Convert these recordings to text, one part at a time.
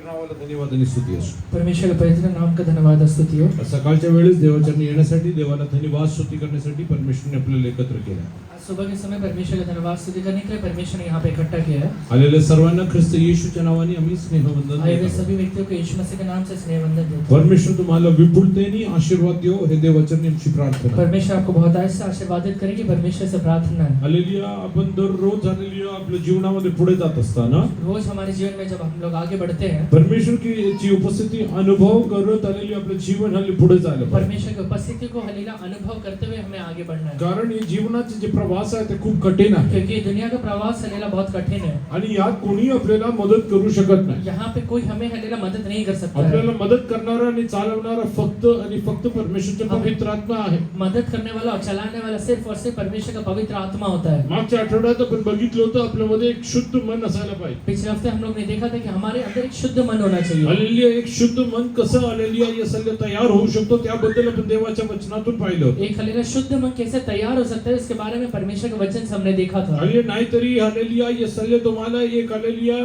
नावाला धन्यवाद आणि स्तुती असो. परमेश्वर के पवित्र नाम का धन्यवाद और स्तुति हो. सकाळच्या वेळेस देवाच्या येण्यासाठी देवाला धन्यवाद स्तुती करण्यासाठी परमेश्वरने आपल्याला एकत्र केलं. आज सुबह के समय परमेश्वर का धन्यवाद स्तुति करने के लिए परमेश्वर ने यहाँ पे इकट्ठा किया है. आलेल्या सर्वांना ख्रिस्त येशूच्या नावाने आम्ही स्नेहवंदन आए हुए देतो. सभी व्यक्तियों को यीशु मसीह के नाम से स्नेह वंदन देते हैं. परमेश्वर तुम्हाला विपुलतेने आशीर्वाद देव हे देवाच्या आमची प्रार्थना. परमेश्वर आपको बहुत आयत से आशीर्वादित करेगी. परमेश्वर से प्रार्थना है. हालेलुया. आपण दररोज हालेलुया आपल्या जीवनामध्ये पुढे जात असताना रोज हमारे जीवन में जब हम लोग आगे बढ़ते हैं, परमेश्वर की उपस्थिती अनुभव करत हालेलुया आपलं जीवन हाले पुढे जायला पाहिजे. परमेश्वर की उपस्थिति को हलीला अनुभव करते हुए हमें आगे बढ़ना है. कारण हे जीवनाचे जे प्रवास आहे ते खूप कठीण आहे क्योंकि दुनिया का प्रवास हलीला बहुत कठिन है. आणि यात कोणी आपल्याला मदत करू शकत नाही. यहाँ पे कोई हमें हलीला मदद नहीं कर सकता है. आपल्याला मदत करणारा आणि चालवणारा फक्त आणि फक्त परमेश्वरचे पवित्र आत्मा आहे. मदद करने वाला और चलाने वाला सिर्फ और सिर्फ परमेश्वर का पवित्र आत्मा होता है. मागच्या आठवड्यात आपण बघितलं होतं आपल्यामध्ये एक शुद्ध मन असायला पाहिजे. पिछले हफ्ते हम लोग ने देखा था कि हमारे अंदर एक शुद्ध मन होना चाहिए. हालेलुया. एक शुद्ध मन कसं हालेलुया हे सल्ले तयार होऊ शकतो त्याबद्दल आपण देवाच्या वचनातून पाहिलं. एक हलीला शुद्ध मन कैसे तैयार हो सकता है इसके बारे में परमेश्वर के वचन से हमने देखा था. हालेलुया. नाहीतरी हालेलुया हे सल्ले तुम्हाला एक हालेलुया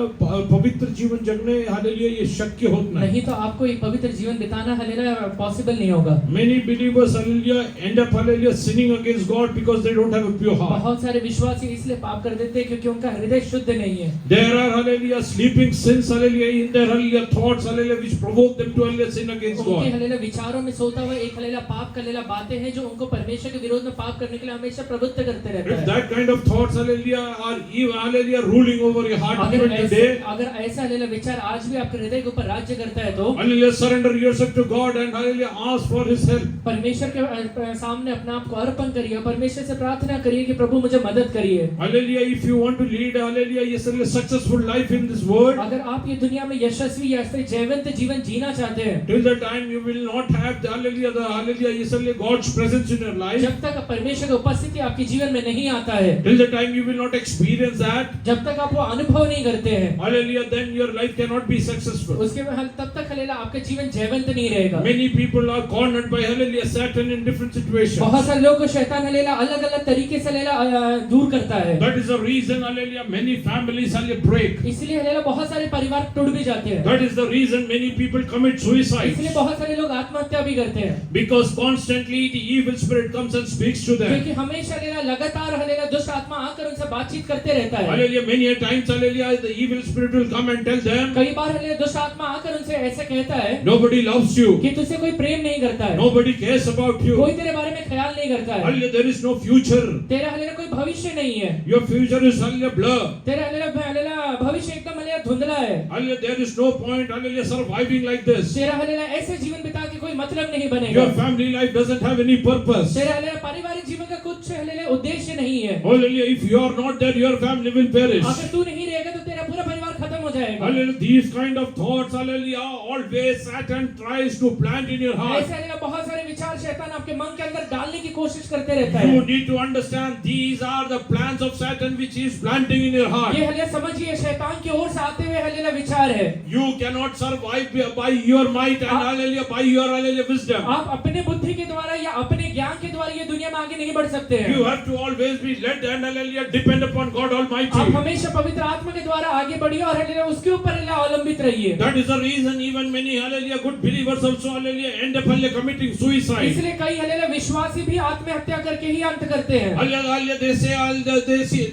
पवित्र जीवन जगणे हालेलुया हे शक्य होत नाही. नहीं तो आपको एक पवित्र जीवन बिताना हलीला पॉसिबल नहीं होगा. Many believers hallelujah end up hallelujah sinning against God because they don't have a pure heart. बहुत सारे विश्वासी इसलिए पाप कर देते हैं क्योंकि उनका हृदय शुद्ध नहीं है. There are hallelujah sleeping sins hallelujah in their hallelujah thoughts hallelujah which provoke them to hallelujah sin against उनके God. हलीला विचारों में सोता हुआ एक हलीला पाप का हलीला बातें हैं जो उनको परमेश्वर के विरोध में पाप करने के लिए हमेशा प्रवृत्त करते रहता If है. that kind of thoughts hallelujah are even hallelujah ruling over your heart even today, अगर ऐसा हलीला विचार आज भी आपके हृदय के ऊपर राज्य करता है तो hallelujah surrender yourself to God and hallelujah ask for His help. परमेश्वर के सामने अपने आप को अर्पण करिए. परमेश्वर से प्रार्थना करिए कि प्रभु मुझे मदद करिए. Hallelujah. If you want to lead hallelujah yes a successful life in this world, अगर आप ये दुनिया में यशस्वी या फिर जयवंत जीवन जीना चाहते हैं, till the time you will not have the hallelujah yes God's presence in your life. जब तक परमेश्वर की उपस्थिति आपके जीवन में नहीं आता है, Till the time you will not experience that, जब तक आप वो अनुभव नहीं करते हैं, hallelujah, then your life cannot be successful. उसके बाद तब तक हलेला आपका जीवन जयवंत नहीं रहेगा. Many people are cornered by hallelujah Satan in different situations. बहुत सारे लोगों को शैतान हलेला अलग-अलग तरीके से हलेला दूर करता है. That is the reason hallelujah many families hallelujah break. इसलिए हलेला बहुत सारे परिवार टूट भी जाते हैं. That is the reason many people commit suicide. इसलिए बहुत सारे लोग आत्महत्या भी करते हैं. Because constantly the evil spirit comes and speaks to them. क्योंकि हमेशा हलेला लगातार हलेला दुष्ट आत्मा आकर उनसे बातचीत करते रहता है. Hallelujah. Many a times hallelujah the evil spirit will come and tell them, कई बार हलेला दुष्ट आत्मा आकर उनसे ऐसे कहता है nobody loves you. कि तुझसे कोई प्रेम नहीं करता है. Nobody cares about you. कोई तेरे बारे में ख्याल नहीं करता है. Hallelujah. There is no future. तेरा हलेला कोई भविष्य नहीं है. Your future is hallelujah blur. तेरा हलेला भविष्य एकदम हलेला धुंधला है. Hallelujah, there is no point, hallelujah, surviving like this. तेरा हलेला ऐसे जीवन बिता के कोई मतलब नहीं बनेगा. Your family life doesn't have any purpose. तेरा हलेला पारिवारिक जीवन का कुछ हलेला उद्देश्य नहीं है. Hallelujah, if you are not there, your family will perish. अगर तू नहीं रहेगा तो तेरा पूरा परिवार खत्म हो जाएगा. Hallelujah, these kind of thoughts, hallelujah, always Satan tries to plant in your heart. ऐसे हलेला बहुत सारे विचार शैतान आपके मन के अंदर डालने की कोशिश करते रहता है. You need to understand these are the plans of Satan which he is planting in your heart. ये हलेला समझिए शैतान की ओर से आते हुए हलेला विचार है. You cannot survive by your might and hallelujah by your hallelujah wisdom. आप अपने बुद्धि के द्वारा या अपने ज्ञान के द्वारा ये दुनिया में आगे नहीं बढ़ सकते हैं. You have to always be led and hallelujah depend upon God Almighty. आप हमेशा पवित्र आत्मा के द्वारा आगे बढ़िए और हलेला उसके ऊपर हलेला अवलंबित रहिए. That is the reason even many hallelujah good believers also hallelujah end up hallelujah committing suicide. इसलिए कई हलेला विश्वासी भी आत्महत्या करके ही अंत करते हैं. Hallelujah they say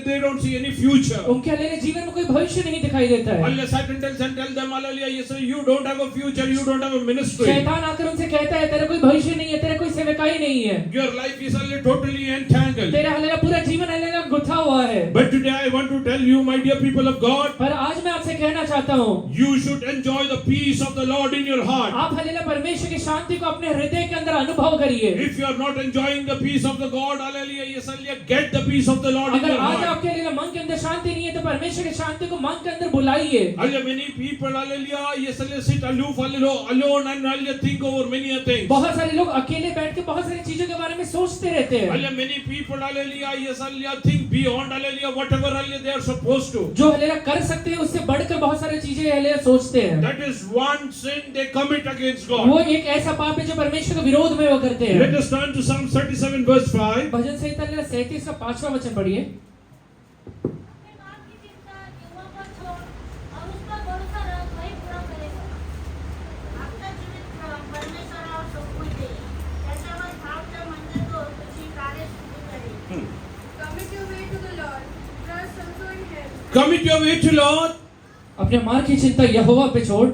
they don't see any future. उनके हलेले जीवन में कोई भविष्य नहीं दिखाई देता है. Hallelujah Satan tells them hallelujah yes you don't have a future, you don't have a ministry. शैतान आकर उनसे कहता है तेरा कोई भविष्य नहीं है, तेरा कोई सेवकाई नहीं है. Your life is hallelujah totally entangled. तेरा हलेला पूरा जीवन हलेला गुथा हुआ है. But today I want to tell you my dear people of God, पर आज मैं आपसे कहना चाहता हूँ you should enjoy the peace of the Lord in your heart. आप हलेला परमेश्वर की शांति को अपने हृदय के अंदर अनुभव करिए. If you are not enjoying the peace of the God, hallelujah, yes, hallelujah, get the peace of the Lord in अगर your आज heart. आपके हलेला मन के अंदर शांति नहीं है तो परमेश्वर की शांति को मन के अंदर बुलाइए. Hallelujah, many people, hallelujah, yes, hallelujah, sit aloof, hallelujah, alone and hallelujah, think over many a things. बहुत सारे लोग अकेले बैठ के बहुत सारी चीजों के बारे में सोचते रहते हैं. Hallelujah, many people, hallelujah, yes, hallelujah, think beyond, hallelujah, whatever, hallelujah, they are supposed to. जो हलेला कर सकते हैं उससे बढ़कर बहुत सारी चीजें हलेला सोचते हैं. That is one sin they commit against God. वो एक ऐसा पाप है जो परमेश्वर के विरोध में वो करते हैं. Let us turn to Psalm 37 verse 5. भजन संहिता 37 का 5वां वचन पढ़िए. अपने बाप की चिंता यहोवा पर छोड़ और उस पर भरोसा रख, वही पूरा Commit your way to Lord अपने मार्ग की चिंता यहोवा पे छोड़,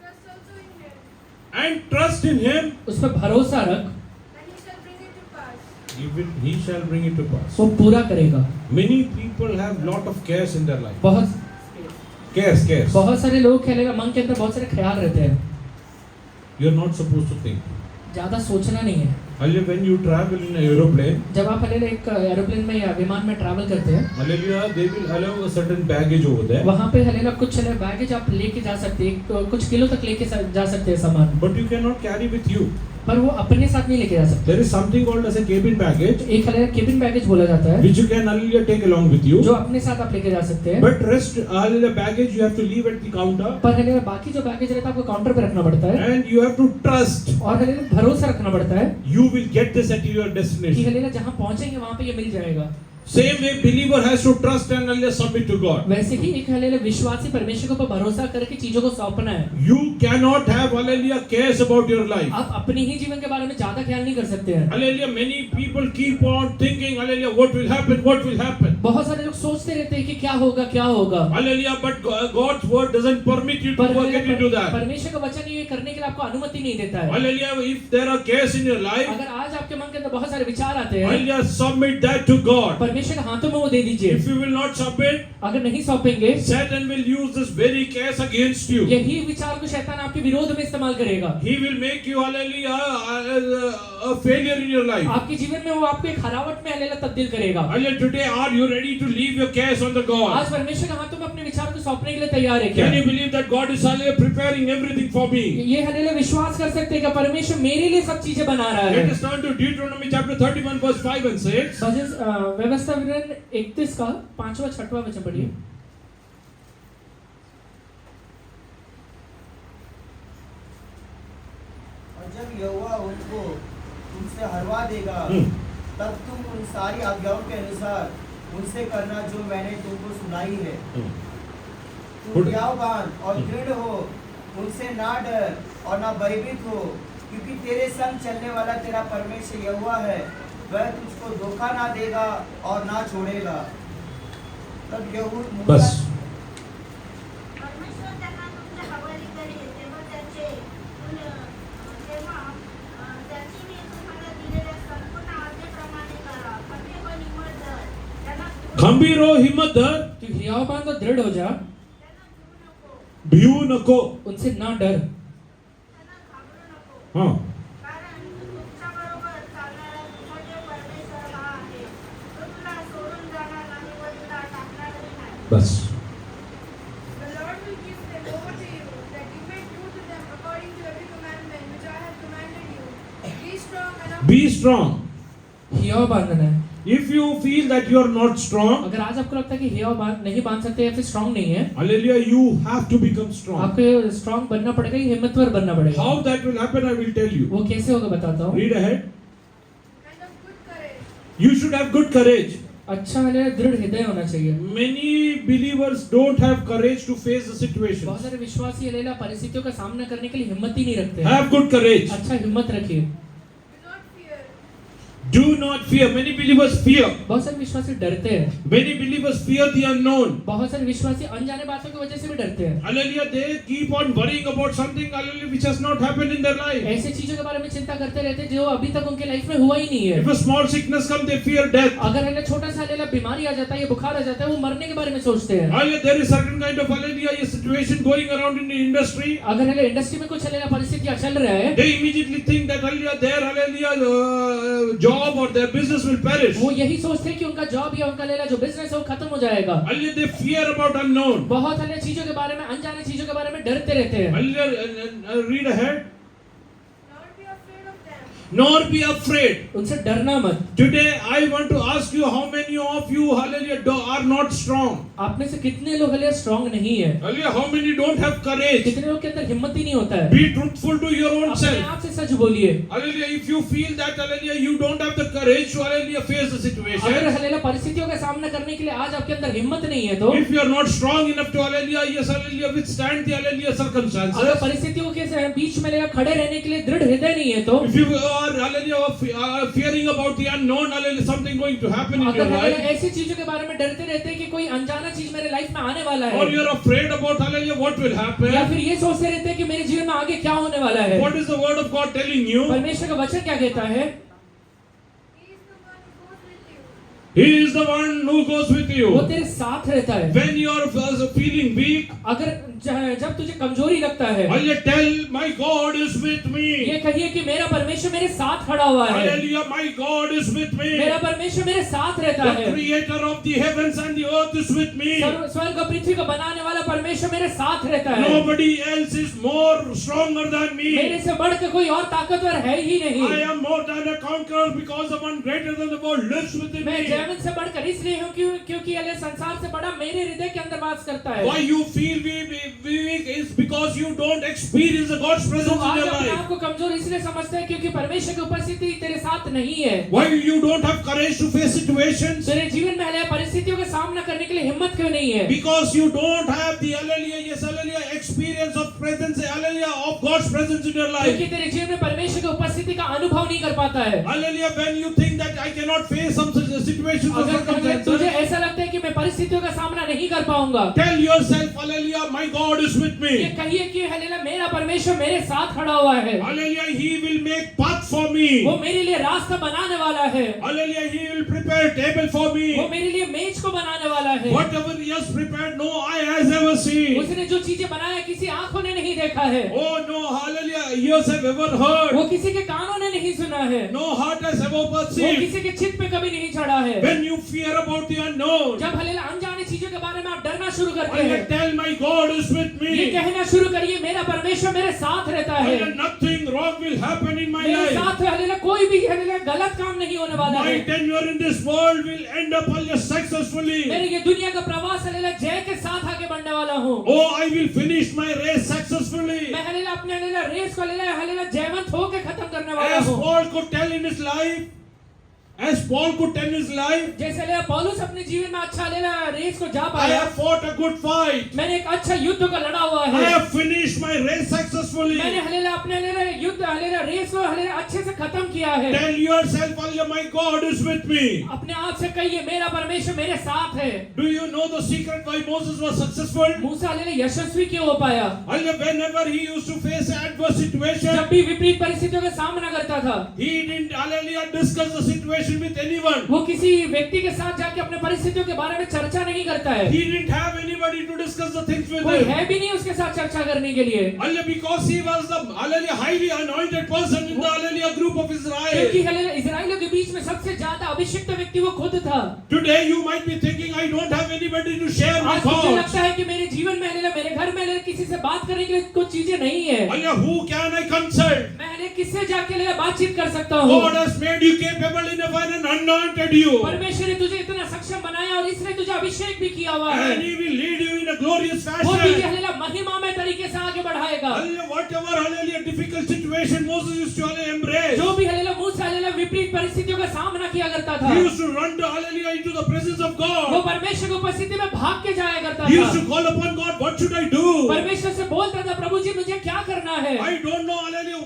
Trust also in Him, and trust in Him. उस पर भरोसा रख, and He shall bring it to pass. He shall bring it to pass. वो पूरा करेगा। Many people have lot of cares in their life. बहुत Cares. बहुत सारे लोग खेलेगा, मन के अंदर बहुत सारे ख्याल रहते हैं, You're not supposed to think. ज्यादा सोचना नहीं है। Hallelujah, when you travel in an aeroplane, जब आप एक एरोप्लेन में या विमान में ट्रैवल करते हैं, hallelujah, they will allow a certain baggage over there. वहाँ पे हलेला कुछ बैगेज आप लेके जा सकते हैं, कुछ किलो तक लेके जा सकते हैं सामान, But you cannot carry with you. पर वो अपने साथ नहीं लेके जा सकते। There is something called as a cabin baggage, एक हलेला केबिन बैगेज बोला जाता है, which you can hallelujah take along with you. जो अपने साथ आप लेके जा सकते हैं। But rest hallelujah baggage you have to leave at the counter, पर हलेला बाकी जो बैगेज रहता है आपको काउंटर पे रखना पड़ता है, and you have to trust और हलेला भरोसा रखना पड़ता है you will get this at your कि destination. हलेला जहाँ पहुंचेंगे वहाँ पे ये मिल जाएगा। Same way believer has to trust and hallelujah submit to God. वैसे ही एक हलेला विश्वासी परमेश्वर के ऊपर भरोसा करके चीजों को सौंपना है। You cannot have hallelujah cares about your life. आप अपने ही जीवन के बारे में ज्यादा ख्याल नहीं कर सकते हैं। Hallelujah, many people keep on thinking, hallelujah, what will happen. बहुत सारे लोग सोचते रहते हैं कि क्या होगा क्या होगा, Hallelujah, but God's word doesn't permit you to पर get into that. परमेश्वर का वचन ये करने के लिए आपको अनुमति नहीं देता है। Hallelujah, if there are cares in your life, अगर आज आपके मन के अंदर बहुत सारे विचार आते हैं, hallelujah, submit that to God. परमेश्वर के हाथों में वो दे दीजिए। If you will not submit, अगर नहीं सौंपेंगे, Satan will use this very case against you. यही विचार को शैतान आपके विरोध में इस्तेमाल करेगा। He will make you, hallelujah, a failure in your life. आपके जीवन में वो आपको एक हरावट में हलेला तब्दील करेगा। Hallelujah, today are you ready to leave your cares on the God? आज परमेश्वर के हाथों में अपने विचार को सौंपने के लिए तैयार है क्या? Can you believe that God is hallelujah preparing everything for me? ये हलेला विश्वास कर सकते हैं कि परमेश्वर मेरे लिए सब चीजें बना रहा है। Let us turn to Deuteronomy chapter 31 verse 5 and 6. व्यवस्था विवरण 31 का 5वां 6वां वचन पढ़िए। और जब यहोवा उनको तुमसे हरवा देगा, तब तुम उन सारी आज्ञाओं के अनुसार उनसे करना जो मैंने तुमको सुनाई है। तुम न्यायवान और दृढ़ हो, उनसे ना डर और ना भयभीत हो, क्योंकि तेरे संग चलने वाला तेरा परमेश्वर यहोवा है, वह तुझको धोखा ना देगा और ना छोड़ेगा। तब यहूद बस परमेश्वर त्यांना तुमच्या हवाली करेल, तेव्हा त्याची मी तुम्हाला दिलेल्या संपूर्ण आज्ञेप्रमाणे करा. खंबीर व निमर धर, त्यांना खंबीर हो, हिम्मत धर, तू हियावान तो दृढ़ हो जा, भिऊ नको. उनसे ना डर। त्यांना घाबरू नको, हाँ, कारण तुमच्याबरोबर चालणारा तुझा देव परमेश्वर हा आहे. तो तुला सोडून जाणार नाही व तुला टाकणारही नाही. बस. The Lord will give them over to you, that you may do to them according to every commandment which I have commanded you. Be strong and of Be strong. हियाव बांधना है। If you feel that you are not strong, अगर आज आपको लगता है कि हियाव नहीं बांध सकते या फिर स्ट्रांग नहीं है, hallelujah, you have to become strong. आपको स्ट्रांग बनना पड़ेगा, हिम्मतवर बनना पड़ेगा। How that will happen, I will tell you. वो कैसे होगा बताता हूँ। Read ahead. and of good courage. You should have good courage. अच्छा है, दृढ़ हृदय होना चाहिए। Many believers don't have courage to face the बहुत situation. सारे विश्वासी हलेला परिस्थितियों का सामना करने के लिए हिम्मत ही नहीं रखते हैं। Have good courage. अच्छा हिम्मत रखिए। Do not fear. Do not fear. Many believers fear. बहुत सारे विश्वासी डरते हैं। Many believers fear the unknown. बहुत सारे विश्वासी अनजाने बातों की वजह से भी डरते हैं। Hallelujah, they keep on worrying about something, hallelujah, which has not happened in their life. ऐसे चीजों के बारे में चिंता करते रहते हैं जो अभी तक उनके लाइफ में हुआ ही नहीं है। If a small sickness comes, they fear death. अगर हमें छोटा सा हलेला बीमारी आ जाता है या बुखार आ जाता है, वो मरने के बारे में सोचते हैं। Hallelujah, there is certain kind of hallelujah a situation going around in the industry. अगर हले इंडस्ट्री में कुछ हलेला परिस्थितियां चल रहा है, They immediately think that hallelujah, their hallelujah job or their business will perish. वो यही सोचते हैं कि उनका जॉब या उनका हलेला जो बिजनेस है वो खत्म हो जाएगा। Hallelujah, they fear about unknown. बहुत हले चीजों के बारे में, अनजाने चीजों के बारे में डरते रहते हैं। Hallelujah, read ahead. Not be afraid of them. Nor be afraid. उनसे डरना मत। Today I want to ask you, how many of you, hallelujah, are not strong? आप में से कितने लोग हले स्ट्रांग नहीं है? Hallelujah, how many don't have courage? कितने लोग के अंदर हिम्मत ही नहीं होता है? Be truthful to your own अपने self. आप से सच बोलिए। Hallelujah, if you feel that, hallelujah, you don't have the courage to, hallelujah, face the अगर situation. हलेला परिस्थितियों का सामना करने के लिए आज आपके अंदर हिम्मत नहीं है तो, If you are not strong enough to, hallelujah, yes, hallelujah, withstand the, hallelujah, अगर circumstances. परिस्थितियों के बीच में लेकर खड़े रहने के लिए दृढ़ हृदय नहीं है तो, If you are hallelujah fearing about the unknown, hallelujah, something going to happen in अगर your हमें life, ऐसी चीजों के बारे में डरते रहते हैं कि कोई अनजाना चीज मेरे लाइफ में आने वाला or है, you are afraid about hallelujah what will या happen, फिर ये सोचते रहते हैं कि मेरे जीवन में आगे क्या होने वाला है, what is the word of God telling you? परमेश्वर का वचन क्या कहता है? He is the one who goes with you. He is the one who goes with वो you. तेरे साथ रहता है। When you are feeling weak, अगर जब तुझे कमजोरी लगता है, hallelujah, tell my God is with ये me. कहिए कि मेरा परमेश्वर मेरे साथ खड़ा हुआ है, Hallelujah, my God is with me. मेरा परमेश्वर मेरे साथ रहता The है, creator of the heavens and the earth is with me. स्वर्ग और पृथ्वी को बनाने वाला परमेश्वर मेरे साथ रहता है। Nobody else is more stronger than मेरे me. से बढ़कर कोई और ताकतवर है ही नहीं। I am more than a conqueror because the one greater than the world lives within मैं me. जयवंत से बढ़कर इसलिए हूँ क्योंकि ये संसार से बड़ा मेरे हृदय के अंदर वास करता है। Why you feel weak is because you don't experience the God's तो presence in आज your अपने life. आप को कमजोर इसलिए समझते हैं क्योंकि परमेश्वर की उपस्थिति तेरे साथ नहीं है। Why you don't have courage to face situations? तेरे जीवन में हले परिस्थितियों का सामना करने के लिए हिम्मत क्यों नहीं है? Because you don't have the hallelujah, yes hallelujah, experience of presence, hallelujah, of God's presence in your क्योंकि life. तेरे जीवन में परमेश्वर की उपस्थिति का अनुभव नहीं कर पाता है। Hallelujah, when you think that I cannot face some such situations or अगर तुझे circumstances, ऐसा लगता है कि मैं परिस्थितियों का सामना नहीं कर पाऊंगा, tell yourself, hallelujah, my God is with ये me. कहिए कि हालेलुया मेरा परमेश्वर मेरे साथ खड़ा हुआ है, Hallelujah, He will make path for me. वो मेरे लिए रास्ता बनाने वाला है, Hallelujah, He will prepare table for वो me. मेरे लिए मेज को बनाने वाला है। Whatever He has prepared, no eye has ever seen. उसने जो चीजें बनाया किसी आंखों ने नहीं देखा है, Oh no, hallelujah, ears have ever heard. वो किसी के कानों ने नहीं सुना है, No heart has ever वो perceived. किसी के चित्त पे कभी नहीं चढ़ा है। When you fear about the unknown, जब हालेलुया अनजानी चीजों के बारे में आप डरना शुरू करते hallelujah, हैं, tell my God is with ये me. कहना शुरू करिए मेरा परमेश्वर मेरे साथ रहता है, Hallelujah, nothing wrong will happen in my मेरे life. साथ हालेलुया कोई भी हालेलुया गलत काम नहीं होने वाला My है। tenure in this world will end up hallelujah successfully. मेरे ये दुनिया का प्रवास हालेलुया जय के साथ आगे बढ़ने वाला हूँ। Oh, I will finish my race successfully. मैं हालेलुया अपने हालेलुया रेस को हालेलुया जयवंत होकर खत्म करने वाला As हूँ। Paul could tell in his life, as Paul could tell in his life, जैसे हालेलुया पौलुस अपने जीवन में अच्छा हालेलुया रेस को जा I पाया, have fought a good fight. मैंने एक अच्छा युद्ध को लड़ा हुआ I है, have finished my race successfully. मैंने हालेलुया अपने हालेलुया युद्ध हालेलुया रेस को हालेलुया अच्छे से खत्म किया है। Tell yourself, hallelujah, my God is with me. अपने आप से कहिए मेरा परमेश्वर मेरे साथ है। Do you know the secret why Moses was successful? मूसा हालेलुया यशस्वी क्यों हो पाया? Hallelujah, whenever he used to face an adverse situation, जब भी विपरीत परिस्थितियों का सामना करता था, he didn't, hallelujah, discuss the situation with anyone. वो किसी व्यक्ति के साथ जाके अपने परिस्थितियों के बारे में चर्चा नहीं करता है। He didn't have anybody to discuss the things with कोई him. है भी नहीं उसके साथ चर्चा करने के लिए, Hallelujah, because he was the, hallelujah, highly anointed person in the, hallelujah, group of Israel. क्योंकि हालेलुया इस्राएलियों के बीच में सबसे ज्यादा अभिषिक्त व्यक्ति वो खुद था। Today you might be thinking, I don't have anybody to share my आज मुझे thoughts. लगता है कि मेरे जीवन में हालेलुया मेरे घर में हालेलुया किसी से बात करने के लिए कुछ चीजें नहीं है। Hallelujah, who can I consult? मैं हालेलुया किससे जाके हालेलुया बातचीत कर सकता हूँ? God has made you capable enough and anointed you. परमेश्वर ने तुझे इतना सक्षम बनाया और इसने तुझे अभिषेक भी किया हुआ है। And he will lead you in a glorious वो तुझे fashion. हालेलुया महिमामय तरीके से आगे बढ़ाएगा। Hallelujah, whatever, hallelujah, difficult situation Moses used to hallelujah, embrace. जो भी हालेलुया मूसा हालेलुया विपरीत परिस्थितियों का सामना किया करता था, He used to run to, hallelujah, into the presence of वो God. परमेश्वर की उपस्थिति में भाग के जाया करता He used था। to call upon God, what should I do? परमेश्वर से बोलता था, प्रभु जी मुझे क्या करना है? I don't know, hallelujah,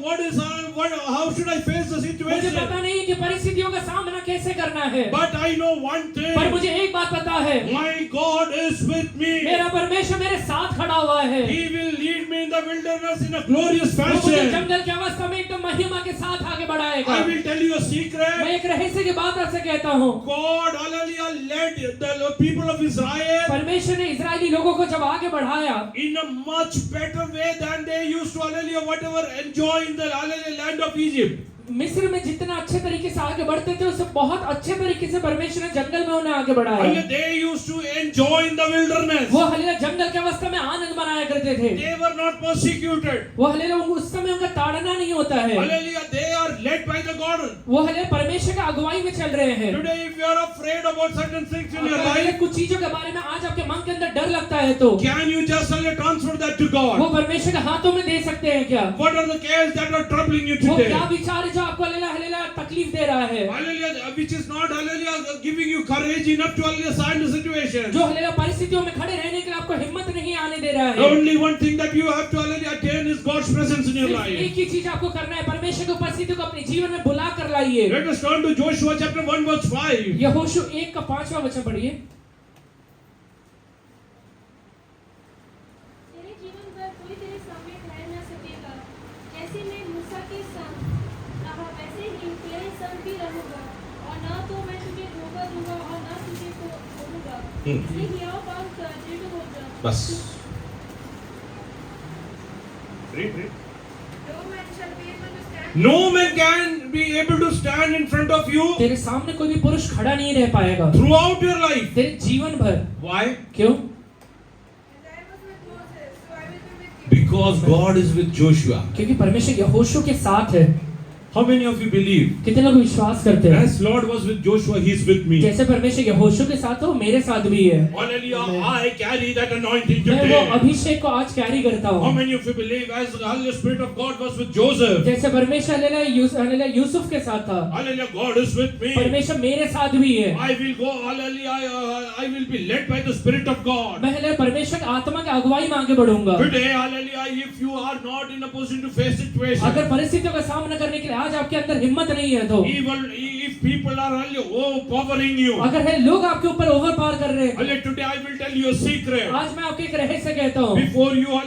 how should I face the मुझे situation? पता नहीं है कि परिस्थितियों का सामना कैसे करना है, But I know one पर thing. मुझे एक बात पता है, My God is with me. मेरा परमेश्वर मेरे साथ खड़ा हुआ है। He will lead me in the wilderness in a glorious वो मुझे fashion. जंगल की अवस्था में एकदम महिमा के साथ आगे बढ़ाएगा। I will tell you a मैं secret. एक रहस्य की बात आपसे कहता हूँ, God, hallelujah, led the people of Israel परमेश्वर ने इजरायली लोगों को जब आगे बढ़ाया in a much better way than they used to, hallelujah, whatever enjoy in the, hallelujah, land of Egypt. मिस्र में जितना अच्छे तरीके से आगे बढ़ते थे उससे बहुत अच्छे तरीके से परमेश्वर ने जंगल में उन्हें आगे बढ़ाया। Hallelujah, they used to enjoy in the wilderness. वो हालेलुया जंगल की अवस्था में आनंद मनाया करते थे। They were not persecuted. वो हालेलुया उस समय उनका ताड़ना नहीं होता है। Hallelujah, they are led by the God. वो हालेलुया परमेश्वर की अगुवाई में चल रहे हैं। Today, if you are afraid about certain things in your hallelujah life, कुछ चीजों के बारे में आज आपके मन के अंदर डर लगता है तो can you just, hallelujah, transfer that to वो God? परमेश्वर के हाथों में दे सकते हैं क्या? What are the cares that are troubling you वो today? क्या विचार है जो आपको हालेलुया तकलीफ दे रहा है, Hallelujah, which is not, hallelujah, giving you courage enough to, hallelujah, stand the situation. जो हालेलुया परिस्थितियों में खड़े रहने के लिए आपको हिम्मत नहीं आने दे रहा The है। only one thing that you have to hallelujah attain is God's presence in your सिर्फ life. एक ही चीज आपको करना है, परमेश्वर की उपस्थिति को अपने जीवन में बुला कर लाइए। Let us turn to Joshua chapter 1 verse 5. यहोशू 1 का 5वां वचन पढ़िए। तेरे जीवन भर कोई तेरे सामने ठहर न सकेगा। जैसे मैं मूसा के संग रहा वैसे ही तेरे संग भी रहूंगा, और न तो मैं तुझे धोखा दूंगा और न तुझे छोड़ूंगा। इसलिए हियाव बात कर, दृढ़ हो जा। बस. Read. No man shall be able to stand. No man can be able to stand in front of you तेरे सामने कोई भी पुरुष खड़ा नहीं रह पाएगा throughout your life. तेरे जीवन भर। Why? क्यों? As I was with Moses, so I will be with you. Because God is with Joshua. क्योंकि परमेश्वर यहोशू के साथ है। How many of you believe? कितने लोग विश्वास करते हैं? As Lord was with Joshua, He is with me. जैसे परमेश्वर यहोशू के साथ हो, मेरे साथ भी है। Hallelujah! I carry that anointing मैं वो today. अभिषेक को आज कैरी करता How हूँ। many of you believe as the Holy Spirit of God was with Joseph? जैसे परमेश्वर हालेलुया यूसुफ के साथ था, Hallelujah! God is with me. परमेश्वर मेरे साथ भी है। I will go. Hallelujah! I will be led by the Spirit of God. मैं हालेलुया परमेश्वर की आत्मा की अगुवाई में आगे बढ़ूंगा। Today, Hallelujah! If you are not in a position to face situation, अगर परिस्थितियों का सामना करने के लिए आज आपके अंदर हिम्मत नहीं है तो, if people are overpowering you, अगर है लोग आपके ऊपर ओवर पार कर रहे हैं, Hallelujah! Today I will tell you a secret. आज मैं आपको एक रहस्य कहता हूँ। Before you,